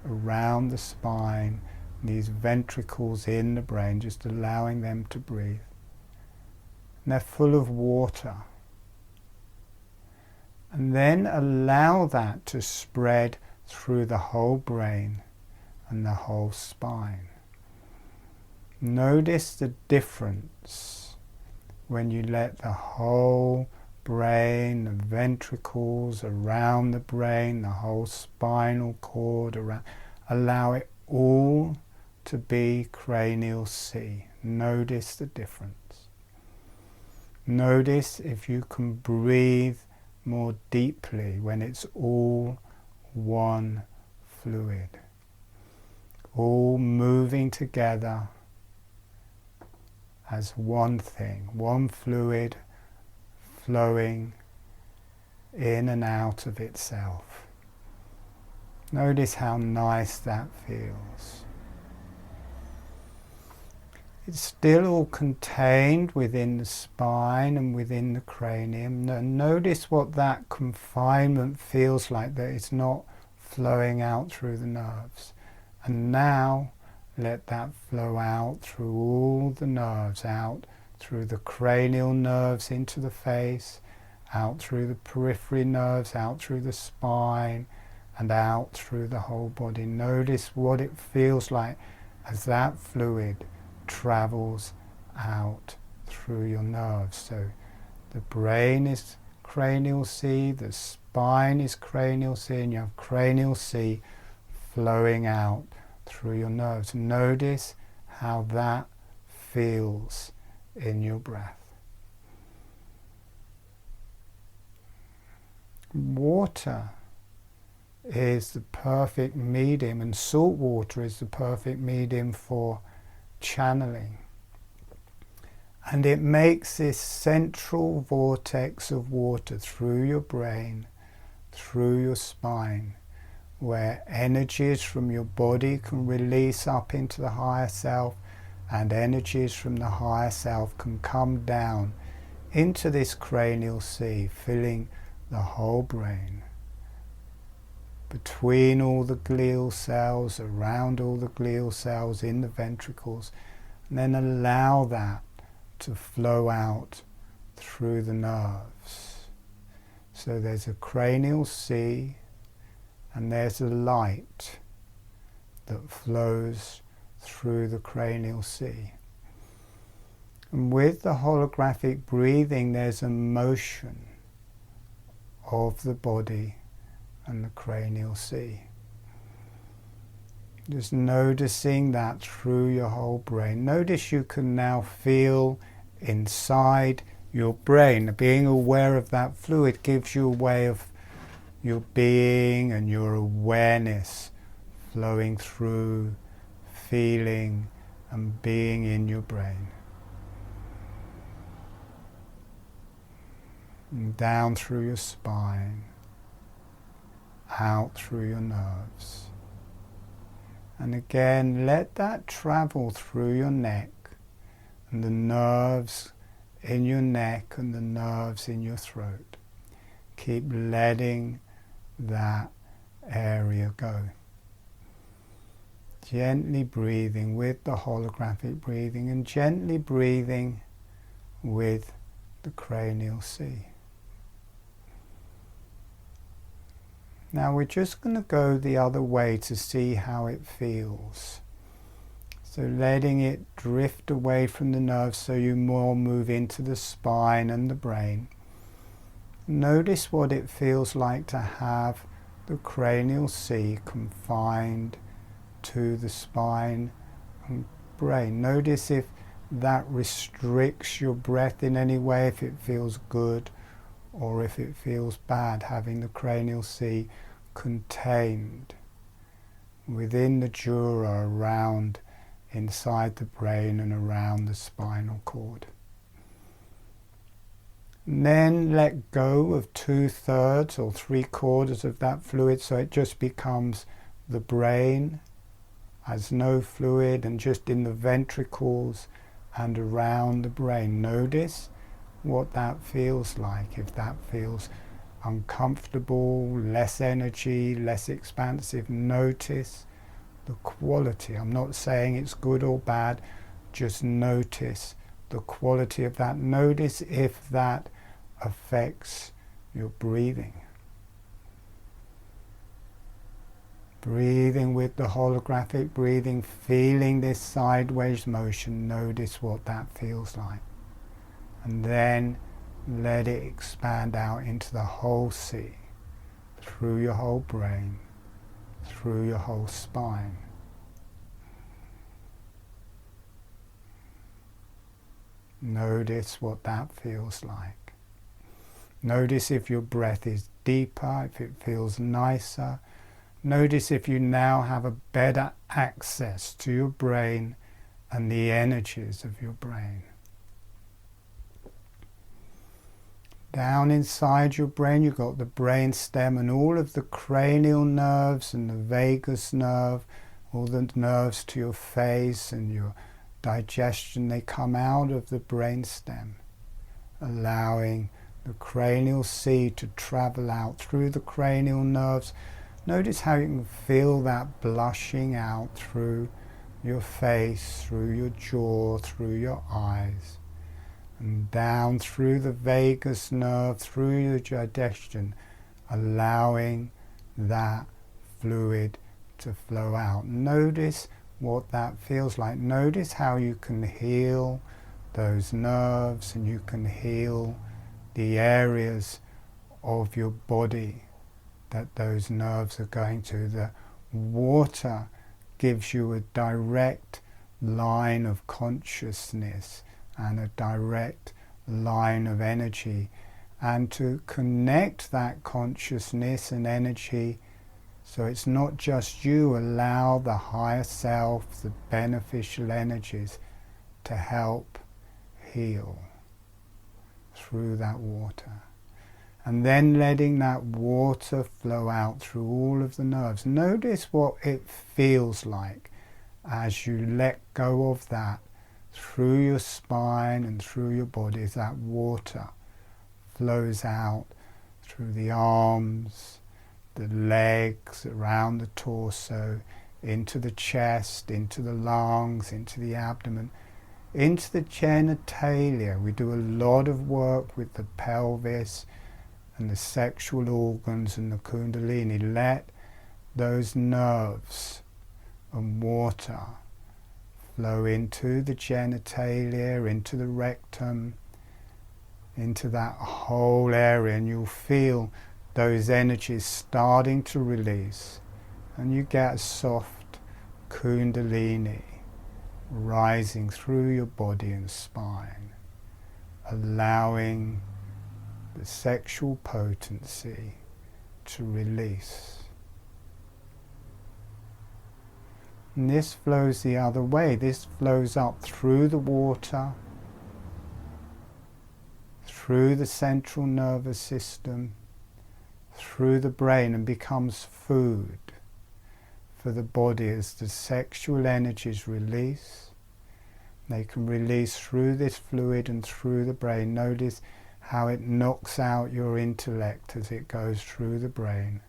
around the spine, these ventricles in the brain, just allowing them to breathe. And they're full of water. And then allow that to spread through the whole brain and the whole spine. Notice the difference when you let the whole brain, the ventricles around the brain, the whole spinal cord around, allow it all to be Cranial Sea. Notice the difference. Notice if you can breathe more deeply when it's all one fluid, all moving together as one thing, one fluid flowing in and out of itself. Notice how nice that feels. It's still all contained within the spine and within the cranium. And notice what that confinement feels like, that it's not flowing out through the nerves. And now let that flow out through all the nerves, out through the cranial nerves into the face, out through the periphery nerves, out through the spine, and out through the whole body. Notice what it feels like as that fluid travels out through your nerves. So the brain is Cranial Sea, the spine is Cranial Sea, and you have Cranial Sea flowing out through your nerves. Notice how that feels in your breath. Water is the perfect medium, and salt water is the perfect medium for channeling. And it makes this central vortex of water through your brain, through your spine, where energies from your body can release up into the higher self, and energies from the higher self can come down into this Cranial Sea, filling the whole brain, between all the glial cells, around all the glial cells, in the ventricles, and then allow that to flow out through the nerves. So there's a Cranial Sea, and there's a light that flows through the Cranial Sea. And with the holographic breathing, there's a motion of the body and the Cranial Sea. Just noticing that through your whole brain. Notice you can now feel inside your brain. Being aware of that fluid gives you a way of your being and your awareness flowing through, feeling and being in your brain. And down through your spine, out through your nerves. And again, let that travel through your neck and the nerves in your neck and the nerves in your throat. Keep letting that area go. Gently breathing with the holographic breathing, and gently breathing with the Cranial Sea. Now we're just going to go the other way to see how it feels. So letting it drift away from the nerves, so you more move into the spine and the brain. Notice what it feels like to have the Cranial Sea confined to the spine and brain. Notice if that restricts your breath in any way, if it feels good or if it feels bad, having the cranial sea contained within the dura, around inside the brain and around the spinal cord. And then let go of 2/3 or 3/4 of that fluid, so it just becomes the brain has no fluid, and just in the ventricles and around the brain. Notice what that feels like. If that feels uncomfortable, less energy, less expansive, notice the quality. I'm not saying it's good or bad, just notice the quality of that. Notice if that affects your breathing. Breathing with the holographic breathing, feeling this sideways motion, notice what that feels like. And then let it expand out into the whole sea, through your whole brain, through your whole spine. Notice what that feels like. Notice if your breath is deeper, if it feels nicer. Notice if you now have a better access to your brain and the energies of your brain. Down inside your brain, you've got the brain stem and all of the cranial nerves and the vagus nerve, all the nerves to your face and your digestion, they come out of the brain stem, allowing the cranial sea to travel out through the cranial nerves. Notice how you can feel that blushing out through your face, through your jaw, through your eyes, and down through the vagus nerve, through your digestion, allowing that fluid to flow out. Notice what that feels like. Notice how you can heal those nerves, and you can heal the areas of your body that those nerves are going to. The water gives you a direct line of consciousness and a direct line of energy, and to connect that consciousness and energy so it's not just you, allow the higher self, the beneficial energies to help heal through that water. And then letting that water flow out through all of the nerves. Notice what it feels like as you let go of that through your spine and through your body, as that water flows out through the arms, the legs, around the torso, into the chest, into the lungs, into the abdomen, into the genitalia. We do a lot of work with the pelvis and the sexual organs and the kundalini. Let those nerves and water flow into the genitalia, into the rectum, into that whole area, and you'll feel those energies starting to release, and you get a soft kundalini rising through your body and spine, allowing the sexual potency to release. And this flows the other way. This flows up through the water, through the central nervous system, through the brain, and becomes food for the body as the sexual energies release. They can release through this fluid and through the brain. Notice how it knocks out your intellect as it goes through the brain.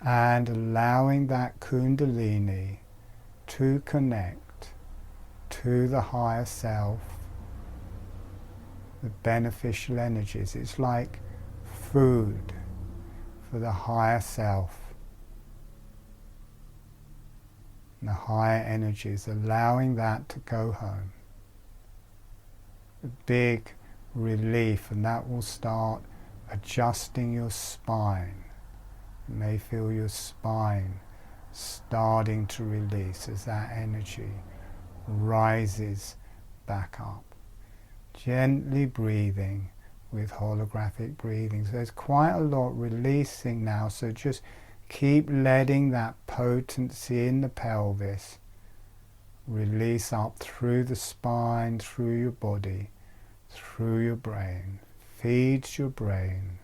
And allowing that kundalini to connect to the higher self, the beneficial energies. It's like food for the higher self, and the higher energies, allowing that to go home. A big relief, and that will start adjusting your spine. You may feel your spine starting to release as that energy rises back up. Gently breathing with holographic breathing. So there's quite a lot releasing now, so just keep letting that potency in the pelvis release up through the spine, through your body, through your brain. Feeds your brain,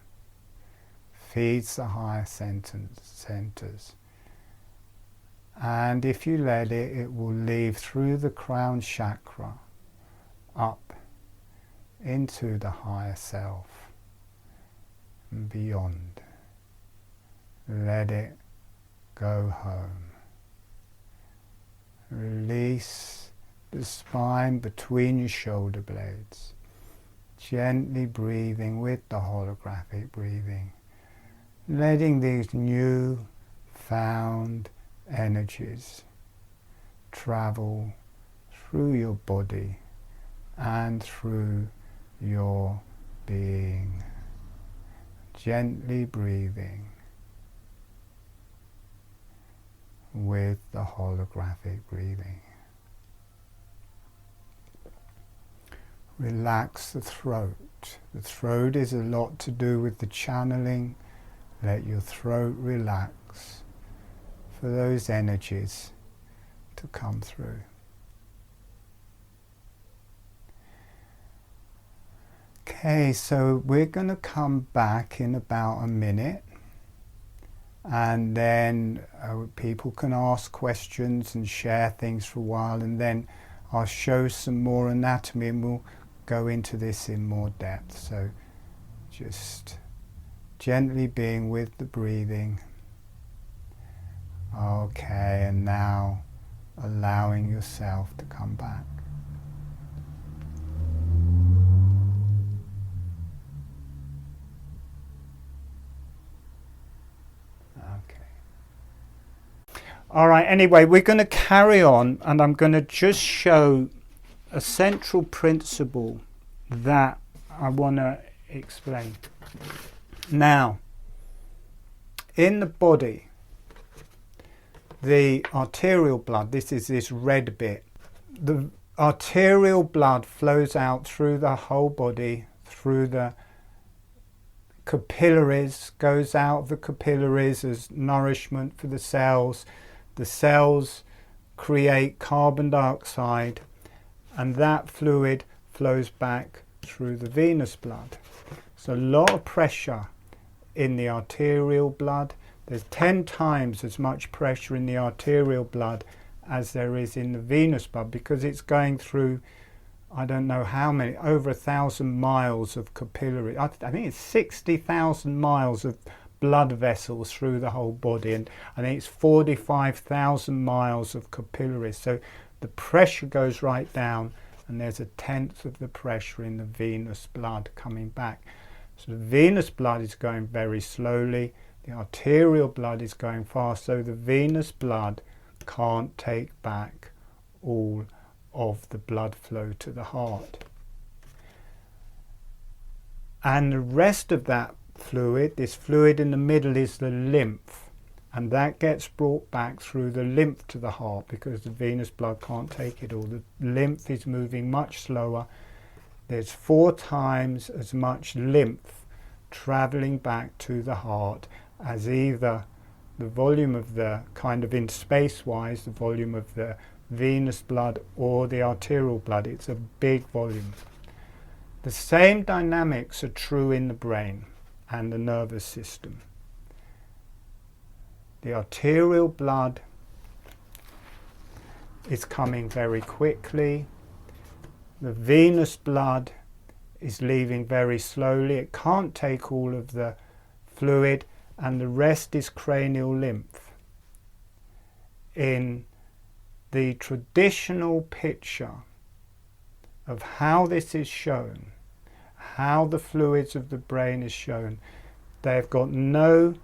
feeds the higher centers. And if you let it, it will leave through the crown chakra up into the higher self and beyond. Let it go home. Release the spine between your shoulder blades. Gently breathing with the holographic breathing. Letting these new found energies travel through your body and through your being. Gently breathing with the holographic breathing. Relax the throat. The throat is a lot to do with the channeling. Let your throat relax for those energies to come through. Okay, so we're going to come back in about a minute, and then people can ask questions and share things for a while, and then I'll show some more anatomy and we'll go into this in more depth. So just gently being with the breathing. Okay, and now allowing yourself to come back. All right, anyway, we're going to carry on, and I'm going to just show a central principle that I want to explain. Now, in the body, the arterial blood, this is this red bit, the arterial blood flows out through the whole body, through the capillaries, goes out of the capillaries as nourishment for the cells. The cells create carbon dioxide, and that fluid flows back through the venous blood. So a lot of pressure in the arterial blood. There's 10 times as much pressure in the arterial blood as there is in the venous blood, because it's going through, I don't know how many, over 1,000 miles of capillary. I think it's 60,000 miles of blood vessels through the whole body, and I think it's 45,000 miles of capillaries. So the pressure goes right down, and there's 1/10 of the pressure in the venous blood coming back. So the venous blood is going very slowly, the arterial blood is going fast, so the venous blood can't take back all of the blood flow to the heart. And the rest of that fluid, this fluid in the middle, is the lymph, and that gets brought back through the lymph to the heart, because the venous blood can't take it all. The lymph is moving much slower. There's 4 times as much lymph traveling back to the heart as either the volume of the, kind of in space wise, the volume of the venous blood or the arterial blood. It's a big volume. The same dynamics are true in the brain and the nervous system. The arterial blood is coming very quickly. The venous blood is leaving very slowly. It can't take all of the fluid, and the rest is cranial lymph. In the traditional picture of how this is shown, how the fluids of the brain is shown, they've got no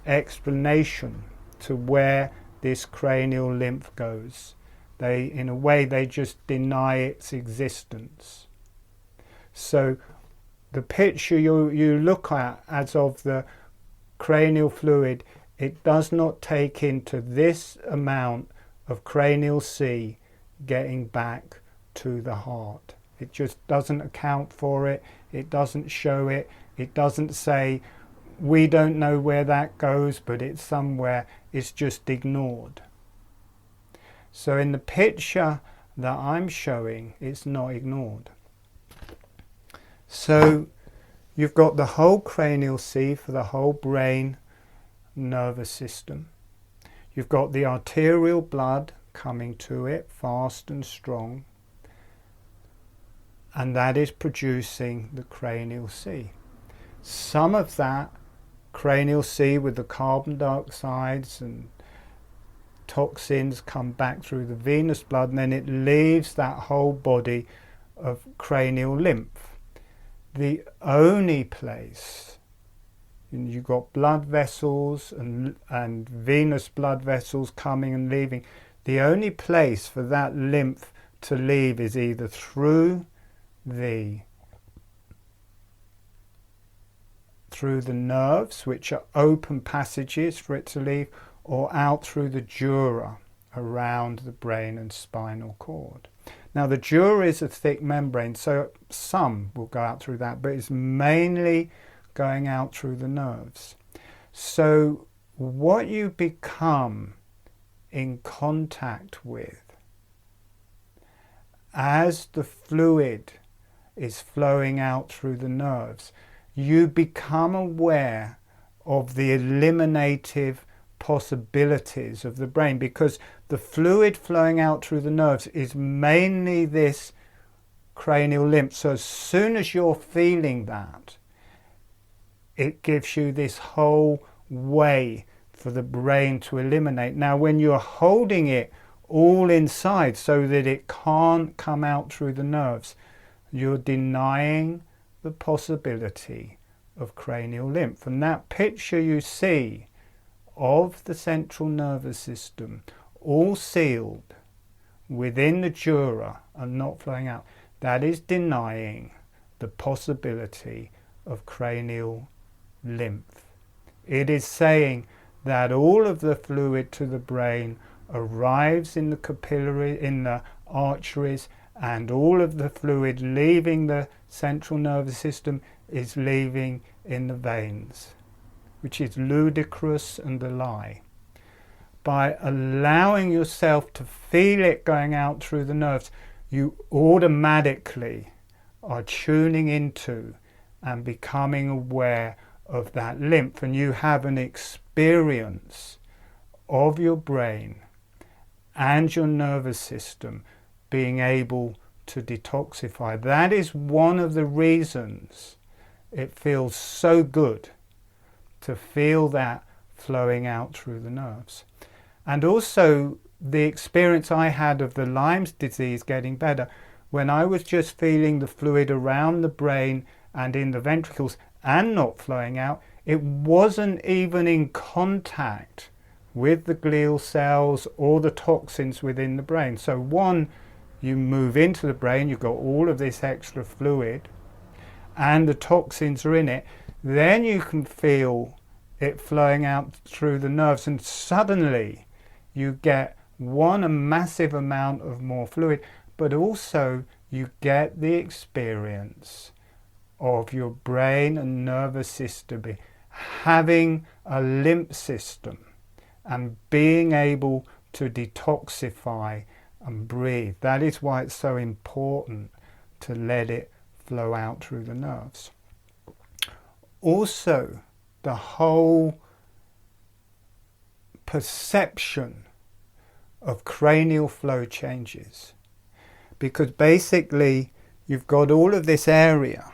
explanation to where this cranial lymph goes. They, in a way, they just deny its existence. So the picture you look at as of the cranial fluid, it does not take into this amount of Cranial Sea getting back to the heart. It just doesn't account for it. It doesn't show it. It doesn't say, we don't know where that goes, but it's somewhere. It's just ignored. So in the picture that I'm showing, it's not ignored. So you've got the whole cranial sea for the whole brain nervous system. You've got the arterial blood coming to it fast and strong, and that is producing the cranial sea. Some of that cranial sea with the carbon dioxides and toxins come back through the venous blood, and then it leaves that whole body of cranial lymph. The only place, you've got blood vessels and venous blood vessels coming and leaving, the only place for that lymph to leave is either through the nerves, which are open passages for it to leave, or out through the dura around the brain and spinal cord. Now the dura is a thick membrane, so some will go out through that, but it's mainly going out through the nerves. So what you become in contact with as the fluid is flowing out through the nerves, you become aware of the eliminative possibilities of the brain, because the fluid flowing out through the nerves is mainly this cranial lymph. So as soon as you're feeling that, it gives you this whole way for the brain to eliminate. Now when you're holding it all inside so that it can't come out through the nerves, you're denying the possibility of cranial lymph. And that picture you see of the central nervous system all sealed within the dura and not flowing out, that is denying the possibility of cranial lymph. It is saying that all of the fluid to the brain arrives in the capillary, in the arteries, and all of the fluid leaving the central nervous system is leaving in the veins, which is ludicrous and a lie. By allowing yourself to feel it going out through the nerves, you automatically are tuning into and becoming aware of that lymph, and you have an experience of your brain and your nervous system being able to detoxify. That is one of the reasons it feels so good to feel that flowing out through the nerves. And also the experience I had of the Lyme's disease getting better, when I was just feeling the fluid around the brain and in the ventricles and not flowing out, it wasn't even in contact with the glial cells or the toxins within the brain. So one, you move into the brain, you've got all of this extra fluid and the toxins are in it, then you can feel it flowing out through the nerves, and suddenly you get a massive amount of more fluid, but also you get the experience of your brain and nervous system having a lymph system and being able to detoxify and breathe. That is why it's so important to let it flow out through the nerves. Also, the whole perception of cranial flow changes, because basically you've got all of this area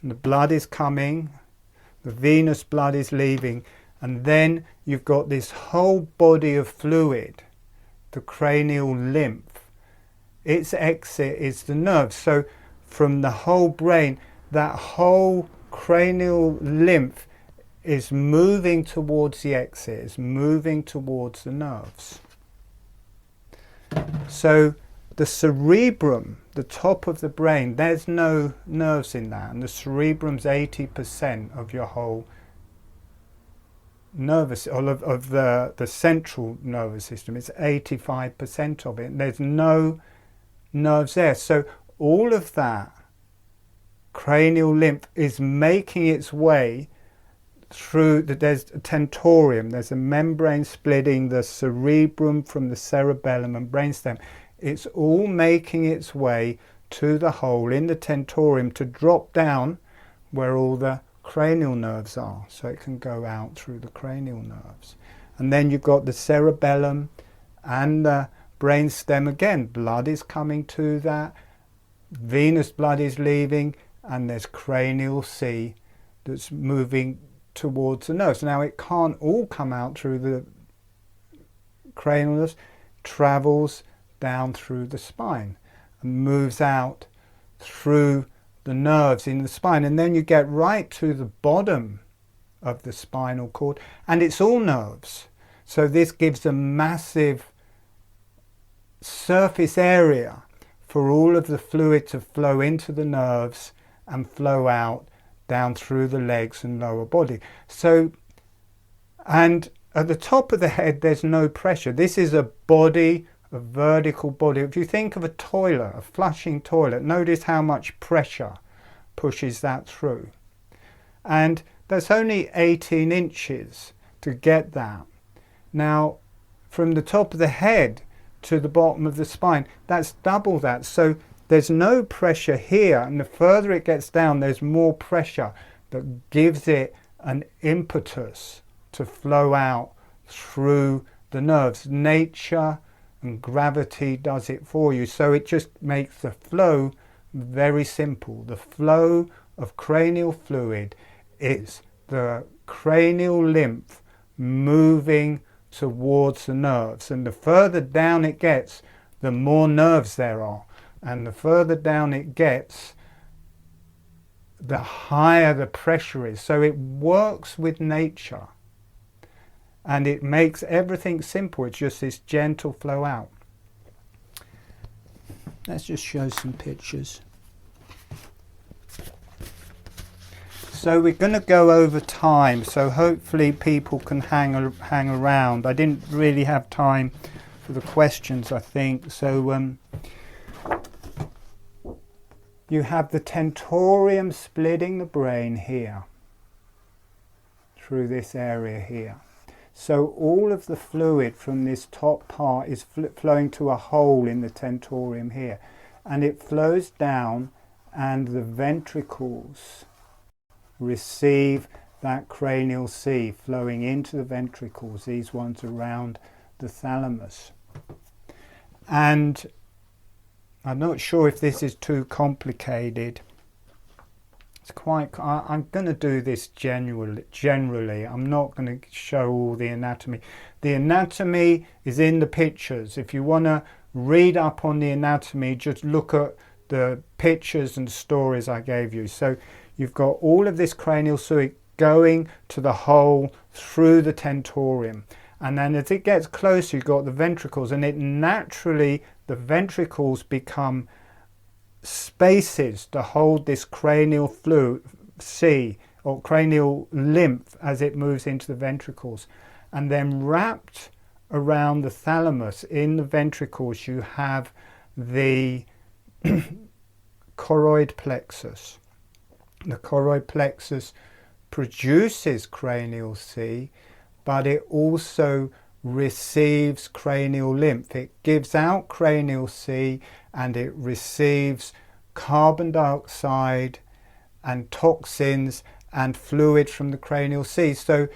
and the blood is coming, the venous blood is leaving, and then you've got this whole body of fluid, the cranial lymph. Its exit is the nerve. So from the whole brain, that whole cranial lymph is moving towards the exit, is moving towards the nerves. So the cerebrum, the top of the brain, there's no nerves in that, and the cerebrum's 80% of your whole nervous, or of the central nervous system. It's 85% of it, and there's no nerves there. So all of that cranial lymph is making its way through there's a tentorium, there's a membrane splitting the cerebrum from the cerebellum and brainstem. It's all making its way to the hole in the tentorium to drop down where all the cranial nerves are, so it can go out through the cranial nerves. And then you've got the cerebellum and the brainstem. Again, blood is coming to that, venous blood is leaving, and there's Cranial Sea that's moving towards the nerves. Now it can't all come out through the cranial nerves, travels down through the spine and moves out through the nerves in the spine, and then you get right to the bottom of the spinal cord, and it's all nerves. So this gives a massive surface area for all of the fluid to flow into the nerves and flow out down through the legs and lower body. So, and at the top of the head there's no pressure. This is a body, a vertical body. If you think of a toilet, a flushing toilet, notice how much pressure pushes that through. And there's only 18 inches to get that. Now, from the top of the head to the bottom of the spine, that's double that. So there's no pressure here, and the further it gets down, there's more pressure that gives it an impetus to flow out through the nerves. Nature and gravity does it for you, so it just makes the flow very simple. The flow of cranial fluid is the cranial lymph moving towards the nerves, and the further down it gets, the more nerves there are, and the further down it gets, the higher the pressure is. So it works with nature, and it makes everything simple. It's just this gentle flow out. Let's just show some pictures. So we're going to go over time, so hopefully people can hang around. I didn't really have time for the questions, I think. So you have the tentorium splitting the brain here, through this area here. So all of the fluid from this top part is flowing to a hole in the tentorium here, and it flows down, and the ventricles receive that cranial sea flowing into the ventricles, these ones around the thalamus. And I'm not sure if this is too complicated. It's quite, I'm going to do this generally. I'm not going to show all the anatomy. The anatomy is in the pictures. If you want to read up on the anatomy, just look at the pictures and stories I gave you. So you've got all of this cranial fluid going to the hole through the tentorium, and then as it gets closer, you've got the ventricles, and it naturally, the ventricles become spaces to hold this cranial fluid sea, or cranial lymph, as it moves into the ventricles. And then wrapped around the thalamus in the ventricles, you have the choroid plexus. The choroid plexus produces cranial sea, but it also receives cranial lymph. It gives out cranial sea, and it receives carbon dioxide and toxins and fluid from the cranial sea. So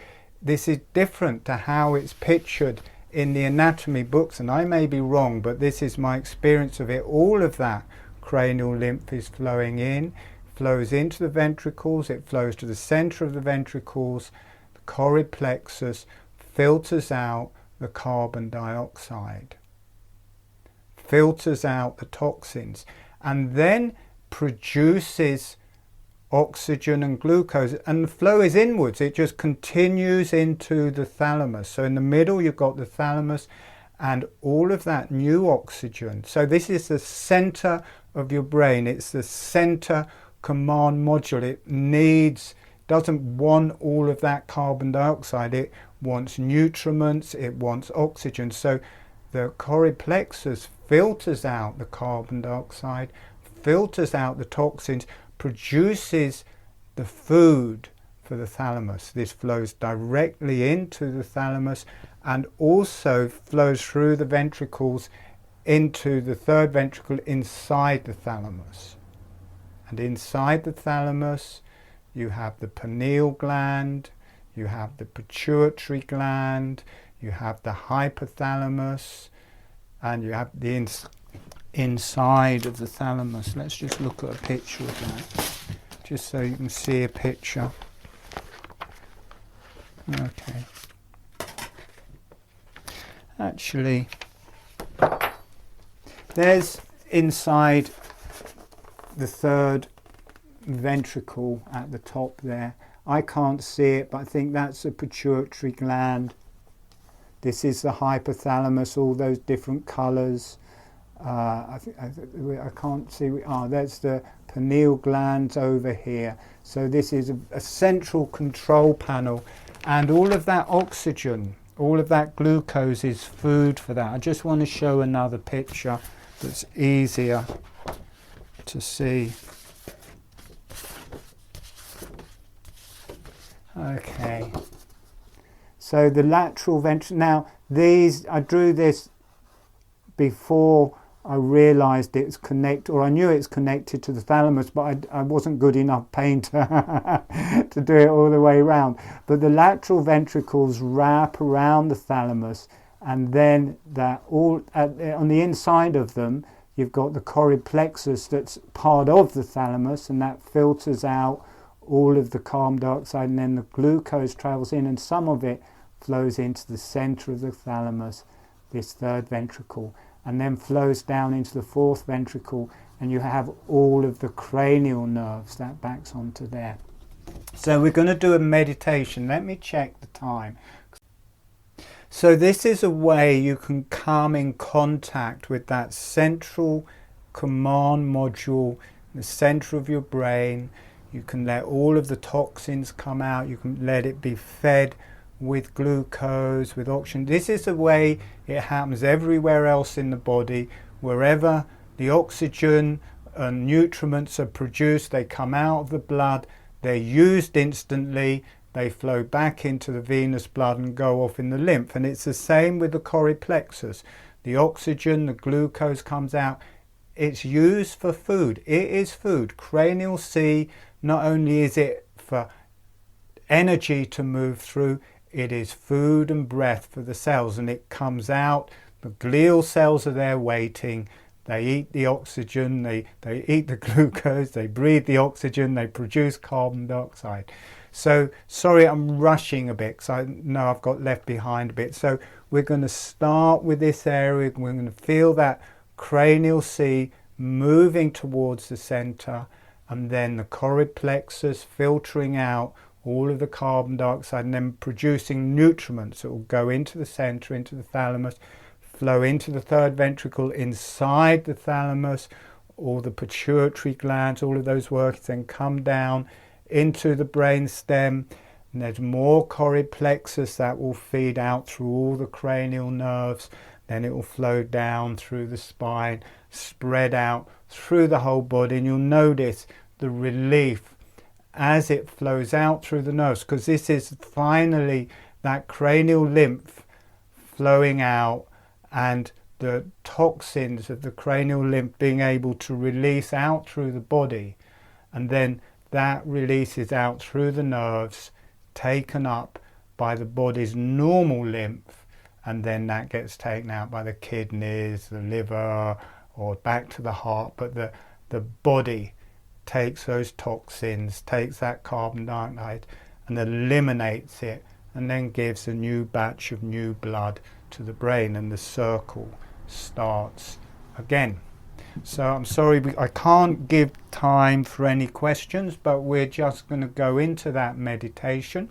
this is different to how it's pictured in the anatomy books, and I may be wrong, but this is my experience of it. All of that cranial lymph is flowing in, flows into the ventricles, it flows to the center of the ventricles, the choroid plexus, filters out the carbon dioxide, filters out the toxins, and then produces oxygen and glucose, and the flow is inwards. It just continues into the thalamus. So in the middle you've got the thalamus and all of that new oxygen. So this is the center of your brain. It's the center command module. It doesn't want all of that carbon dioxide. It wants nutriments, it wants oxygen. So the choroid plexus filters out the carbon dioxide, filters out the toxins, produces the food for the thalamus. This flows directly into the thalamus and also flows through the ventricles into the third ventricle inside the thalamus. And inside the thalamus you have the pineal gland, you have the pituitary gland, you have the hypothalamus, and you have the inside of the thalamus. Let's just look at a picture of that, just so you can see a picture. Okay. Actually, there's inside the third ventricle at the top there. I can't see it, but I think that's a pituitary gland. This is the hypothalamus, all those different colours. I can't see. That's the pineal glands over here. So this is a central control panel, and all of that oxygen, all of that glucose is food for that. I just want to show another picture that's easier to see. Okay, so the lateral ventricle. Now these, I drew this before I realised it's connected, or I knew it's connected to the thalamus, but I wasn't good enough painter to do it all the way around. But the lateral ventricles wrap around the thalamus, and then on the inside of them you've got the choroid plexus that's part of the thalamus, and that filters out all of the carbon dioxide, and then the glucose travels in, and some of it flows into the centre of the thalamus, this third ventricle, and then flows down into the fourth ventricle, and you have all of the cranial nerves that backs onto there. So we're going to do a meditation. Let me check the time. So this is a way you can come in contact with that central command module in the centre of your brain. You can let all of the toxins come out. You can let it be fed with glucose, with oxygen. This is the way it happens everywhere else in the body. Wherever the oxygen and nutriments are produced, they come out of the blood, they're used instantly, they flow back into the venous blood and go off in the lymph. And it's the same with the choroid plexus. The oxygen, the glucose comes out, it's used for food. It is food. Cranial Sea, not only is it for energy to move through, it is food and breath for the cells, and it comes out. The glial cells are there waiting. They eat the oxygen, they eat the glucose, they breathe the oxygen, they produce carbon dioxide. So, sorry I'm rushing a bit, because I know I've got left behind a bit. So we're going to start with this area. We're going to feel that cranial sea moving towards the centre, and then the choroid plexus filtering out all of the carbon dioxide and then producing nutriments that will go into the centre, into the thalamus, flow into the third ventricle, inside the thalamus, all the pituitary glands, all of those workings, then come down into the brain stem, and there's more choroid plexus that will feed out through all the cranial nerves. Then it will flow down through the spine, spread out through the whole body, and you'll notice the relief as it flows out through the nerves, because this is finally that cranial lymph flowing out, and the toxins of the cranial lymph being able to release out through the body, and then that releases out through the nerves, taken up by the body's normal lymph, and then that gets taken out by the kidneys, the liver, or back to the heart. But the body takes those toxins, takes that carbon dioxide and eliminates it, and then gives a new batch of new blood to the brain, and the circle starts again. So I'm sorry I can't give time for any questions, but we're just going to go into that meditation.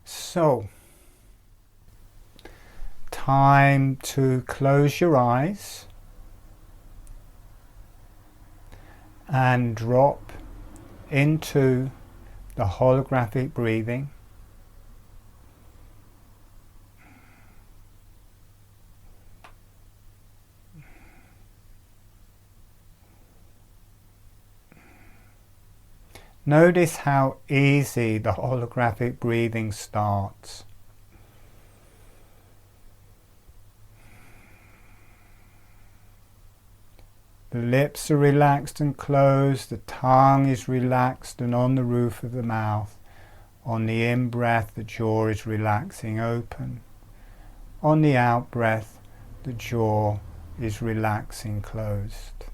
So, time to close your eyes and drop into the holographic breathing. Notice how easy the holographic breathing starts. The lips are relaxed and closed, the tongue is relaxed and on the roof of the mouth. On the in-breath, the jaw is relaxing open. On the out-breath, the jaw is relaxing closed.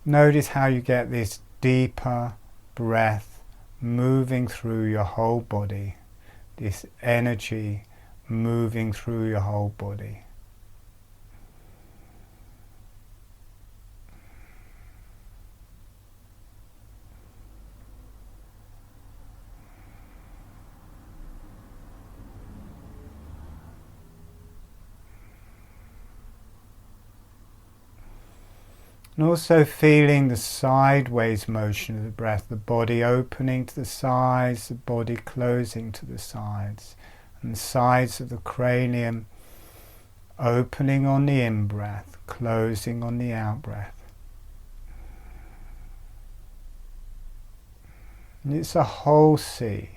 Notice how you get this deeper breath moving through your whole body, this energy moving through your whole body. And also feeling the sideways motion of the breath, the body opening to the sides, the body closing to the sides, and the sides of the cranium opening on the in-breath, closing on the out-breath. And it's a whole sea.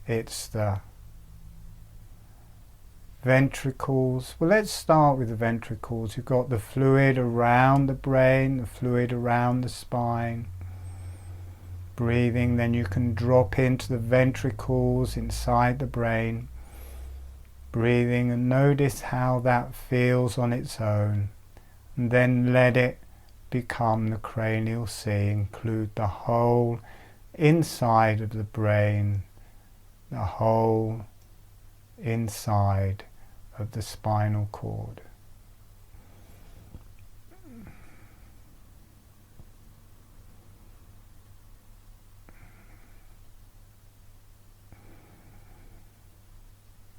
It's the ventricles. Well, let's start with the ventricles. You've got the fluid around the brain, the fluid around the spine. Breathing, then you can drop into the ventricles inside the brain. Breathing, and notice how that feels on its own. And then let it become the cranial sea. Include the whole inside of the brain, the whole inside of the spinal cord.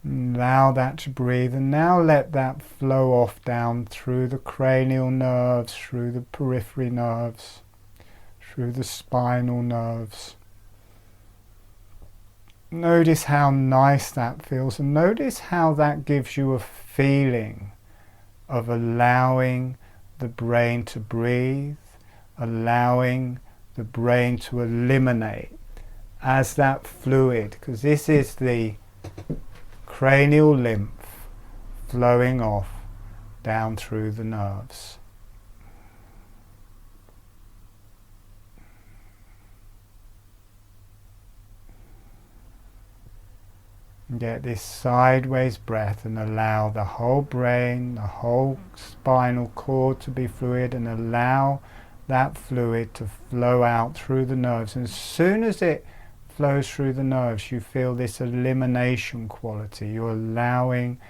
Allow that to breathe, and now let that flow off down through the cranial nerves, through the periphery nerves, through the spinal nerves. Notice how nice that feels, and notice how that gives you a feeling of allowing the brain to breathe, allowing the brain to eliminate as that fluid, because this is the cranial lymph flowing off down through the nerves. Get this sideways breath and allow the whole brain, the whole spinal cord to be fluid, and allow that fluid to flow out through the nerves. And as soon as it flows through the nerves, you feel this elimination quality. You're allowing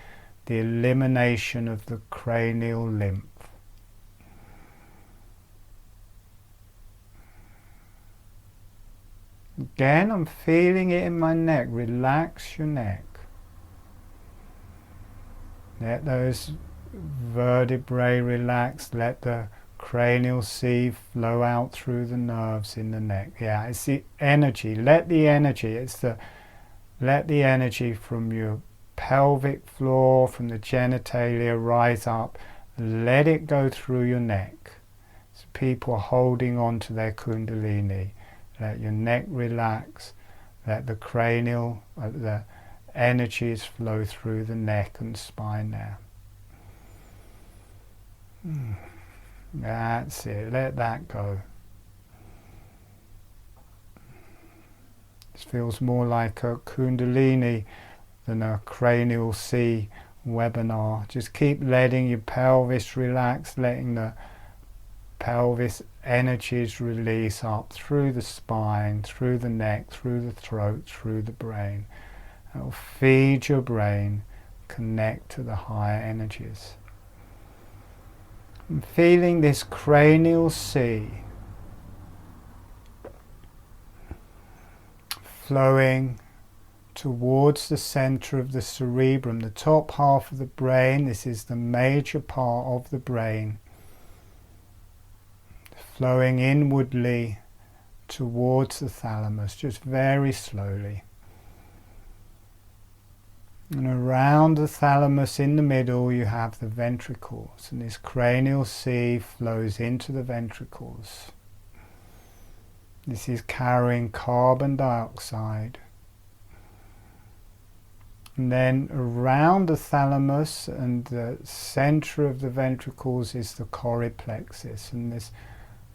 the elimination of the cranial lymph. Again, I'm feeling it in my neck. Relax your neck. Let those vertebrae relax. Let the cranial sea flow out through the nerves in the neck. Yeah, it's the energy. Let the energy. Let the energy from your pelvic floor, from the genitalia rise up. Let it go through your neck. So people are holding on to their kundalini. Let your neck relax. Let the cranial, the energies flow through the neck and spine there. That's it. Let that go. This feels more like a kundalini than a cranial sea webinar. Just keep letting your pelvis relax, letting the pelvis energies release up through the spine, through the neck, through the throat, through the brain. It will feed your brain, connect to the higher energies. And feeling this cranial sea flowing towards the center of the cerebrum, the top half of the brain. This is the major part of the brain. Flowing inwardly towards the thalamus, just very slowly. And around the thalamus in the middle you have the ventricles, and this cranial sea flows into the ventricles. This is carrying carbon dioxide. And then around the thalamus and the center of the ventricles is the choroid plexus, and this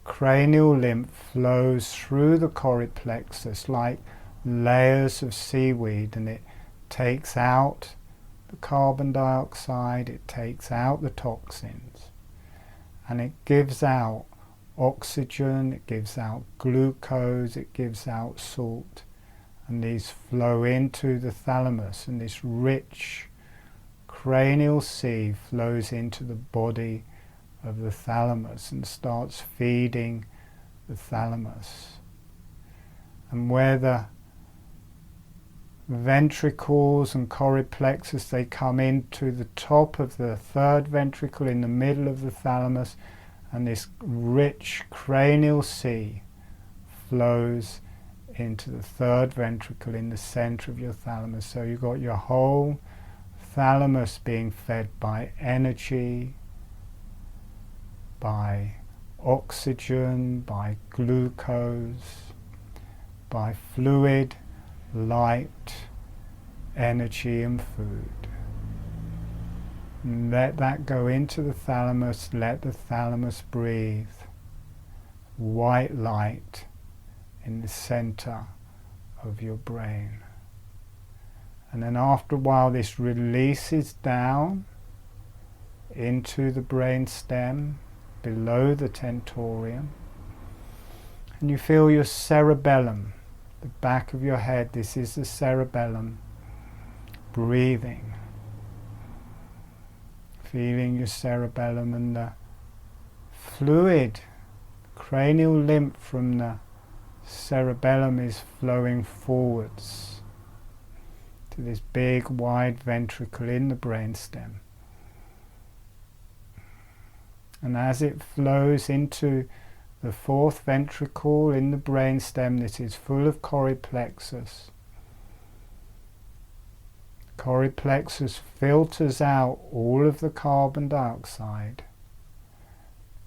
cranial lymph flows through the choroid plexus like layers of seaweed, and it takes out the carbon dioxide, it takes out the toxins, and it gives out oxygen, it gives out glucose, it gives out salt, and these flow into the thalamus, and this rich cranial sea flows into the body of the thalamus and starts feeding the thalamus. And where the ventricles and choroid plexus, they come into the top of the third ventricle in the middle of the thalamus, and this rich cranial sea flows into the third ventricle in the center of your thalamus. So you've got your whole thalamus being fed by energy, by oxygen, by glucose, by fluid, light, energy and food. And let that go into the thalamus, let the thalamus breathe. White light in the center of your brain. And then after a while this releases down into the brain stem below the tentorium, and you feel your cerebellum, the back of your head. This is the cerebellum, breathing, feeling your cerebellum, and the fluid, cranial lymph from the cerebellum is flowing forwards to this big wide ventricle in the brainstem. And as it flows into the fourth ventricle in the brainstem, this is full of choroid plexus. Choroid plexus filters out all of the carbon dioxide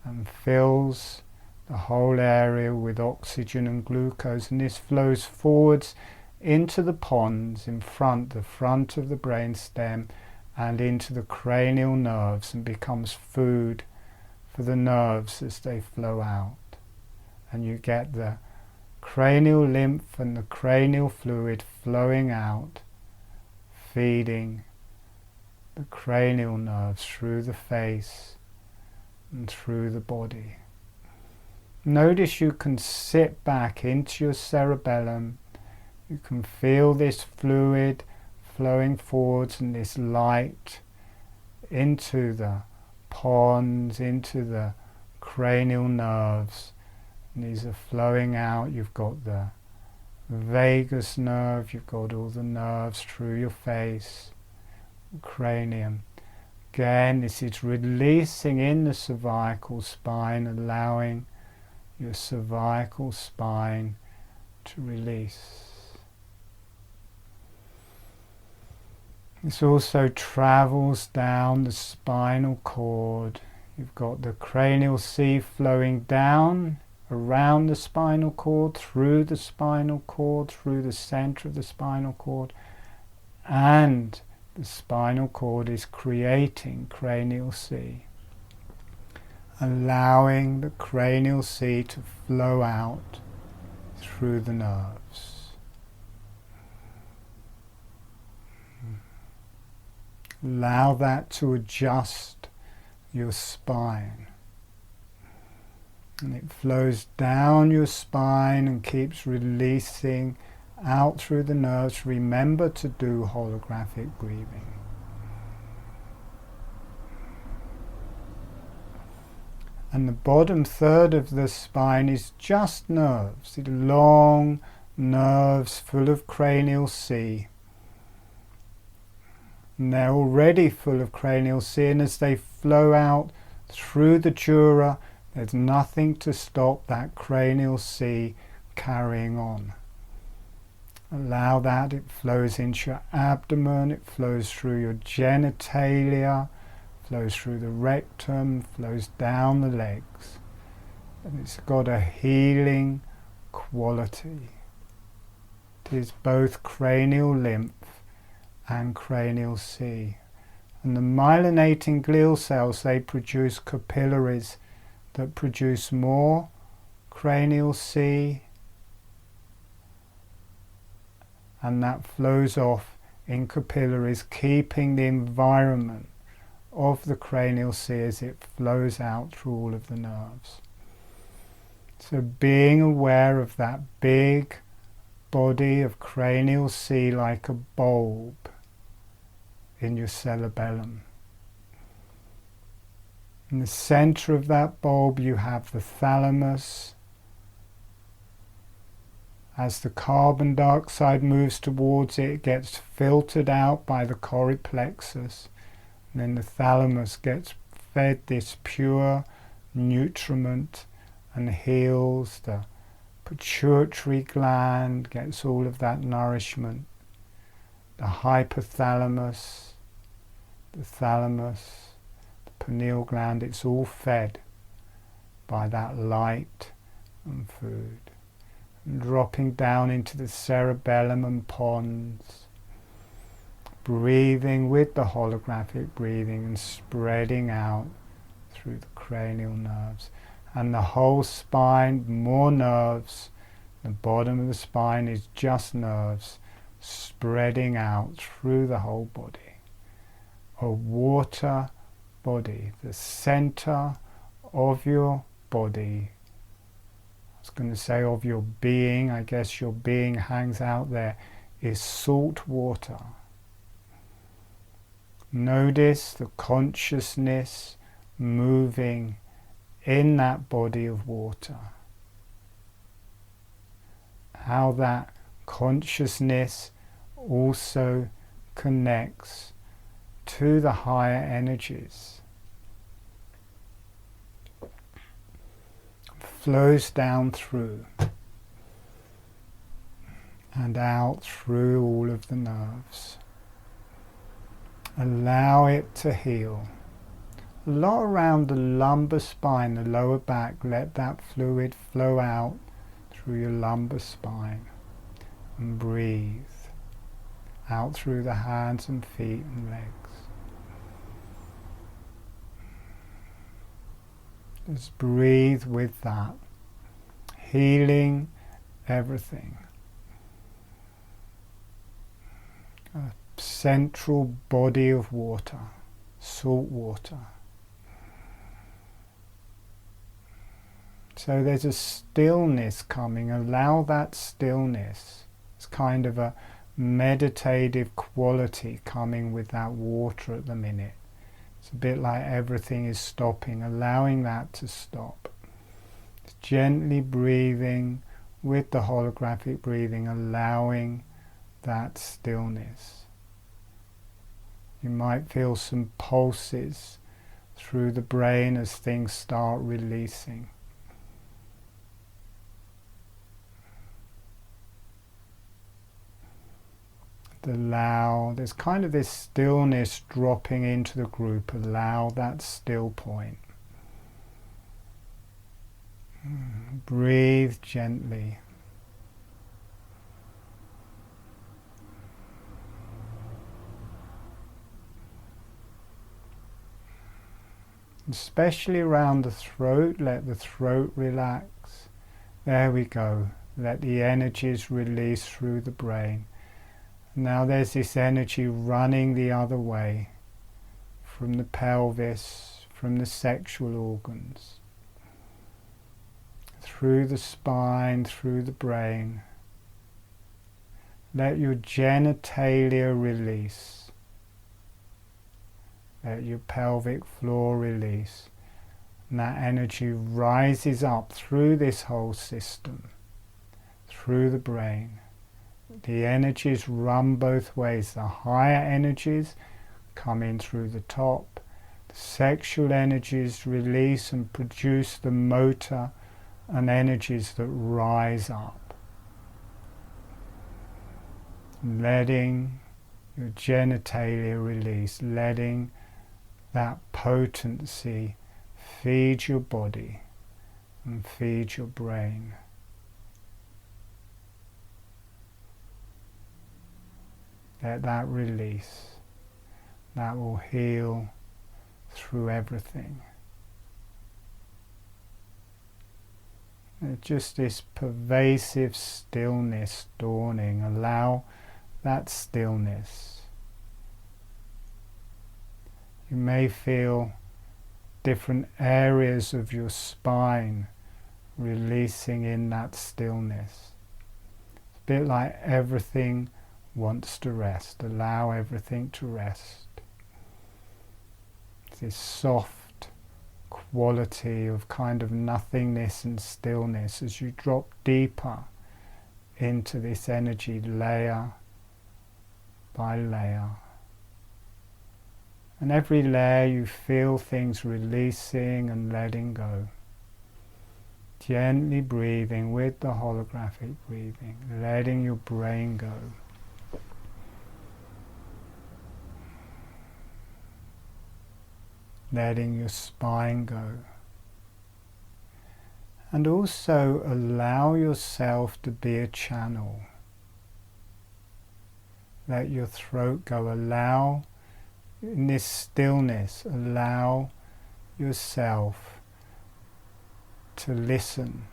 and fills the whole area with oxygen and glucose, and this flows forwards into the pons in front, the front of the brainstem, and into the cranial nerves, and becomes food for the nerves as they flow out. And you get the cranial lymph and the cranial fluid flowing out, feeding the cranial nerves through the face and through the body. Notice you can sit back into your cerebellum. You can feel this fluid flowing forwards and this light into the pons, into the cranial nerves. And these are flowing out. You've got the vagus nerve, you've got all the nerves through your face, cranium. Again, this is releasing in the cervical spine, allowing your cervical spine to release. This also travels down the spinal cord. You've got the cranial sea flowing down around the spinal cord, through the spinal cord, through the center of the spinal cord, and the spinal cord is creating cranial sea, allowing the cranial sea to flow out through the nerves. Allow that to adjust your spine. And it flows down your spine and keeps releasing out through the nerves. Remember to do holographic breathing. And the bottom third of the spine is just nerves, the long nerves full of cranial sea. And they're already full of cranial sea, and as they flow out through the dura, there's nothing to stop that cranial sea carrying on. Allow that. It flows into your abdomen, it flows through your genitalia, flows through the rectum, flows down the legs. And it's got a healing quality. It is both cranial lymph and cranial sea. And the myelinating glial cells, they produce capillaries that produce more cranial sea, and that flows off in capillaries, keeping the environment of the cranial sea as it flows out through all of the nerves. So being aware of that big body of cranial sea like a bulb in your cerebellum. In the center of that bulb you have the thalamus. As the carbon dioxide moves towards it, it gets filtered out by the choroid plexus, and then the thalamus gets fed this pure nutriment and heals. The pituitary gland gets all of that nourishment. The hypothalamus, the thalamus, the pineal gland, it's all fed by that light and food. And dropping down into the cerebellum and pons, breathing with the holographic breathing and spreading out through the cranial nerves. And the whole spine, more nerves. The bottom of the spine is just nerves, spreading out through the whole body. A water body, the center of your body. I was going to say of your being, I guess your being hangs out there, is salt water. Notice the consciousness moving in that body of water. How that consciousness also connects to the higher energies. Flows down through and out through all of the nerves. Allow it to heal. A lot around the lumbar spine, the lower back. Let that fluid flow out through your lumbar spine. And breathe out through the hands and feet and legs. Just breathe with that, healing everything. A central body of water, salt water. So there's a stillness coming. Allow that stillness. It's kind of a meditative quality coming with that water at the minute. It's a bit like everything is stopping, allowing that to stop. It's gently breathing with the holographic breathing, allowing that stillness. You might feel some pulses through the brain as things start releasing. There's kind of this stillness dropping into the group. Allow that still point. Breathe gently. Especially around the throat, let the throat relax. There we go. Let the energies release through the brain. Now there's this energy running the other way, from the pelvis, from the sexual organs, through the spine, through the brain. Let your genitalia release. Let your pelvic floor release. And that energy rises up through this whole system, through the brain. The energies run both ways. The higher energies come in through the top. The sexual energies release and produce the motor and energies that rise up. letting your genitalia release, letting that potency feed your body and feed your brain. Let that release. That will heal through everything. Just this pervasive stillness dawning. Allow that stillness. You may feel different areas of your spine releasing in that stillness. It's a bit like everything wants to rest. Allow everything to rest. It's this soft quality of kind of nothingness and stillness as you drop deeper into this energy layer by layer. And every layer you feel things releasing and letting go. Gently breathing with the holographic breathing, letting your brain go. Letting your spine go. And also allow yourself to be a channel. Let your throat go. Allow, in this stillness, allow yourself to listen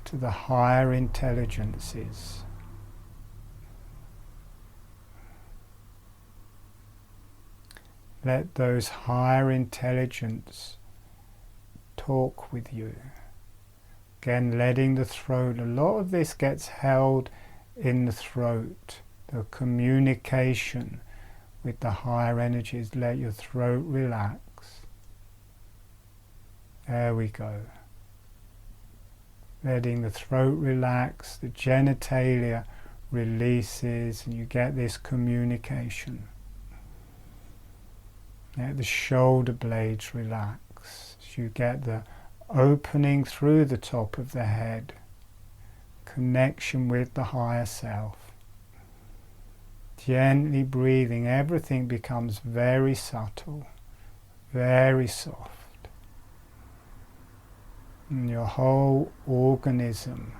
to the higher intelligences. Let those higher intelligence talk with you. Again, letting the throat, a lot of this gets held in the throat, the communication with the higher energies. Let your throat relax. There we go. Letting the throat relax, the genitalia releases, and you get this communication. Let the shoulder blades relax. So you get the opening through the top of the head, connection with the higher self. Gently breathing, everything becomes very subtle, very soft. And your whole organism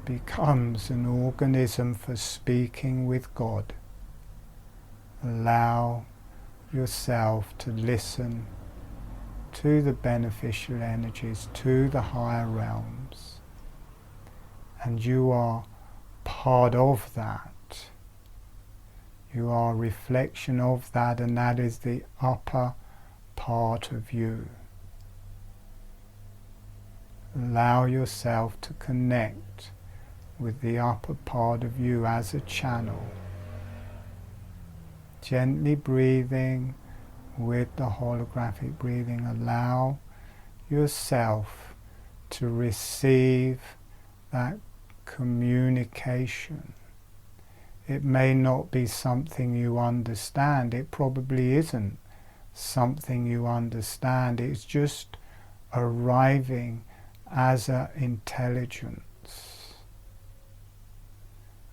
becomes an organism for speaking with God. Allow yourself to listen to the beneficial energies, to the higher realms, and you are part of that. You are a reflection of that, and that is the upper part of you. Allow yourself to connect with the upper part of you as a channel. Gently breathing with the holographic breathing, allow yourself to receive that communication. It may not be something you understand. It probably isn't something you understand. It's just arriving as an intelligence.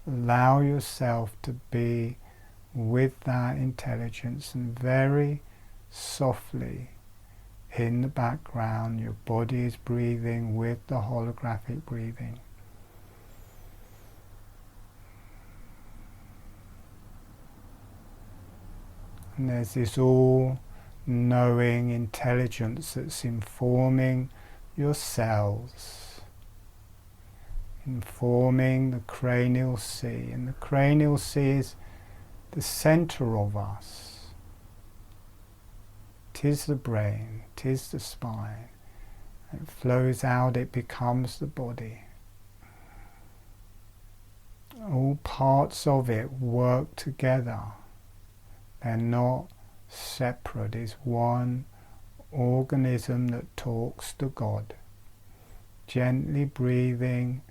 Allow yourself to be with that intelligence, and very softly in the background your body is breathing with the holographic breathing. And there's this all-knowing intelligence that's informing your cells, informing the cranial sea. And the cranial sea is the center of us. 'Tis the brain, 'tis the spine. It flows out, it becomes the body. All parts of it work together. They're not separate. It's one organism that talks to God. Gently breathing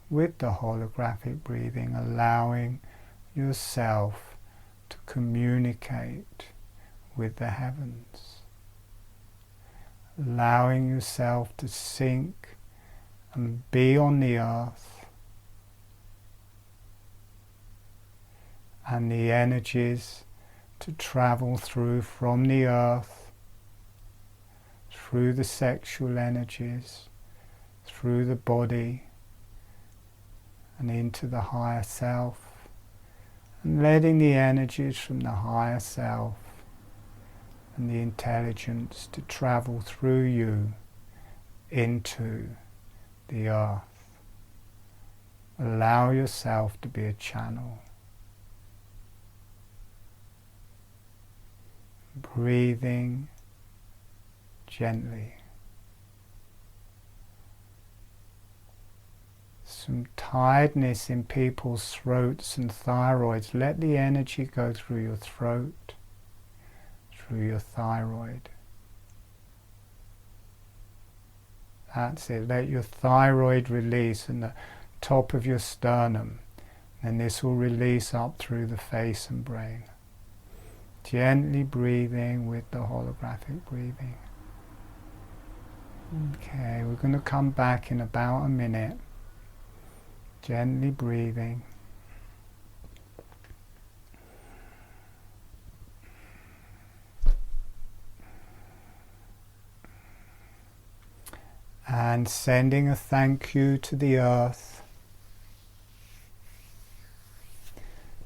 with the holographic breathing, allowing yourself to communicate with the heavens. Allowing yourself to sink and be on the earth and the energies to travel through from the earth, through the sexual energies, through the body, and into the higher self, and letting the energies from the higher self and the intelligence to travel through you into the earth. Allow yourself to be a channel. Breathing gently. Some tiredness in people's throats and thyroids. Let the energy go through your throat, through your thyroid. That's it. Let your thyroid release in the top of your sternum, and this will release up through the face and brain. Gently breathing with the holographic breathing. Okay, we're going to come back in about a minute. Gently breathing. And sending a thank you to the earth.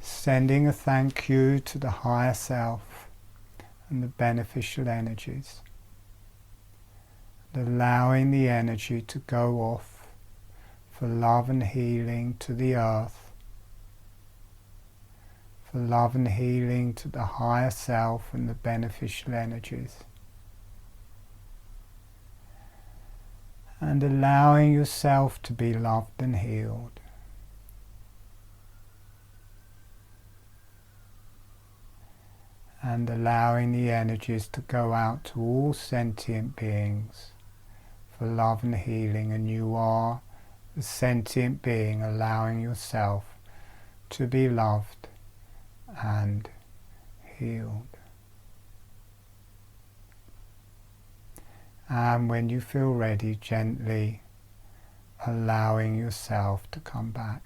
Sending a thank you to the higher self and the beneficial energies. And allowing the energy to go off for love and healing to the earth. For love and healing to the higher self and the beneficial energies. And allowing yourself to be loved and healed. And allowing the energies to go out to all sentient beings for love and healing. And you are the sentient being, allowing yourself to be loved and healed. And when you feel ready, gently allowing yourself to come back.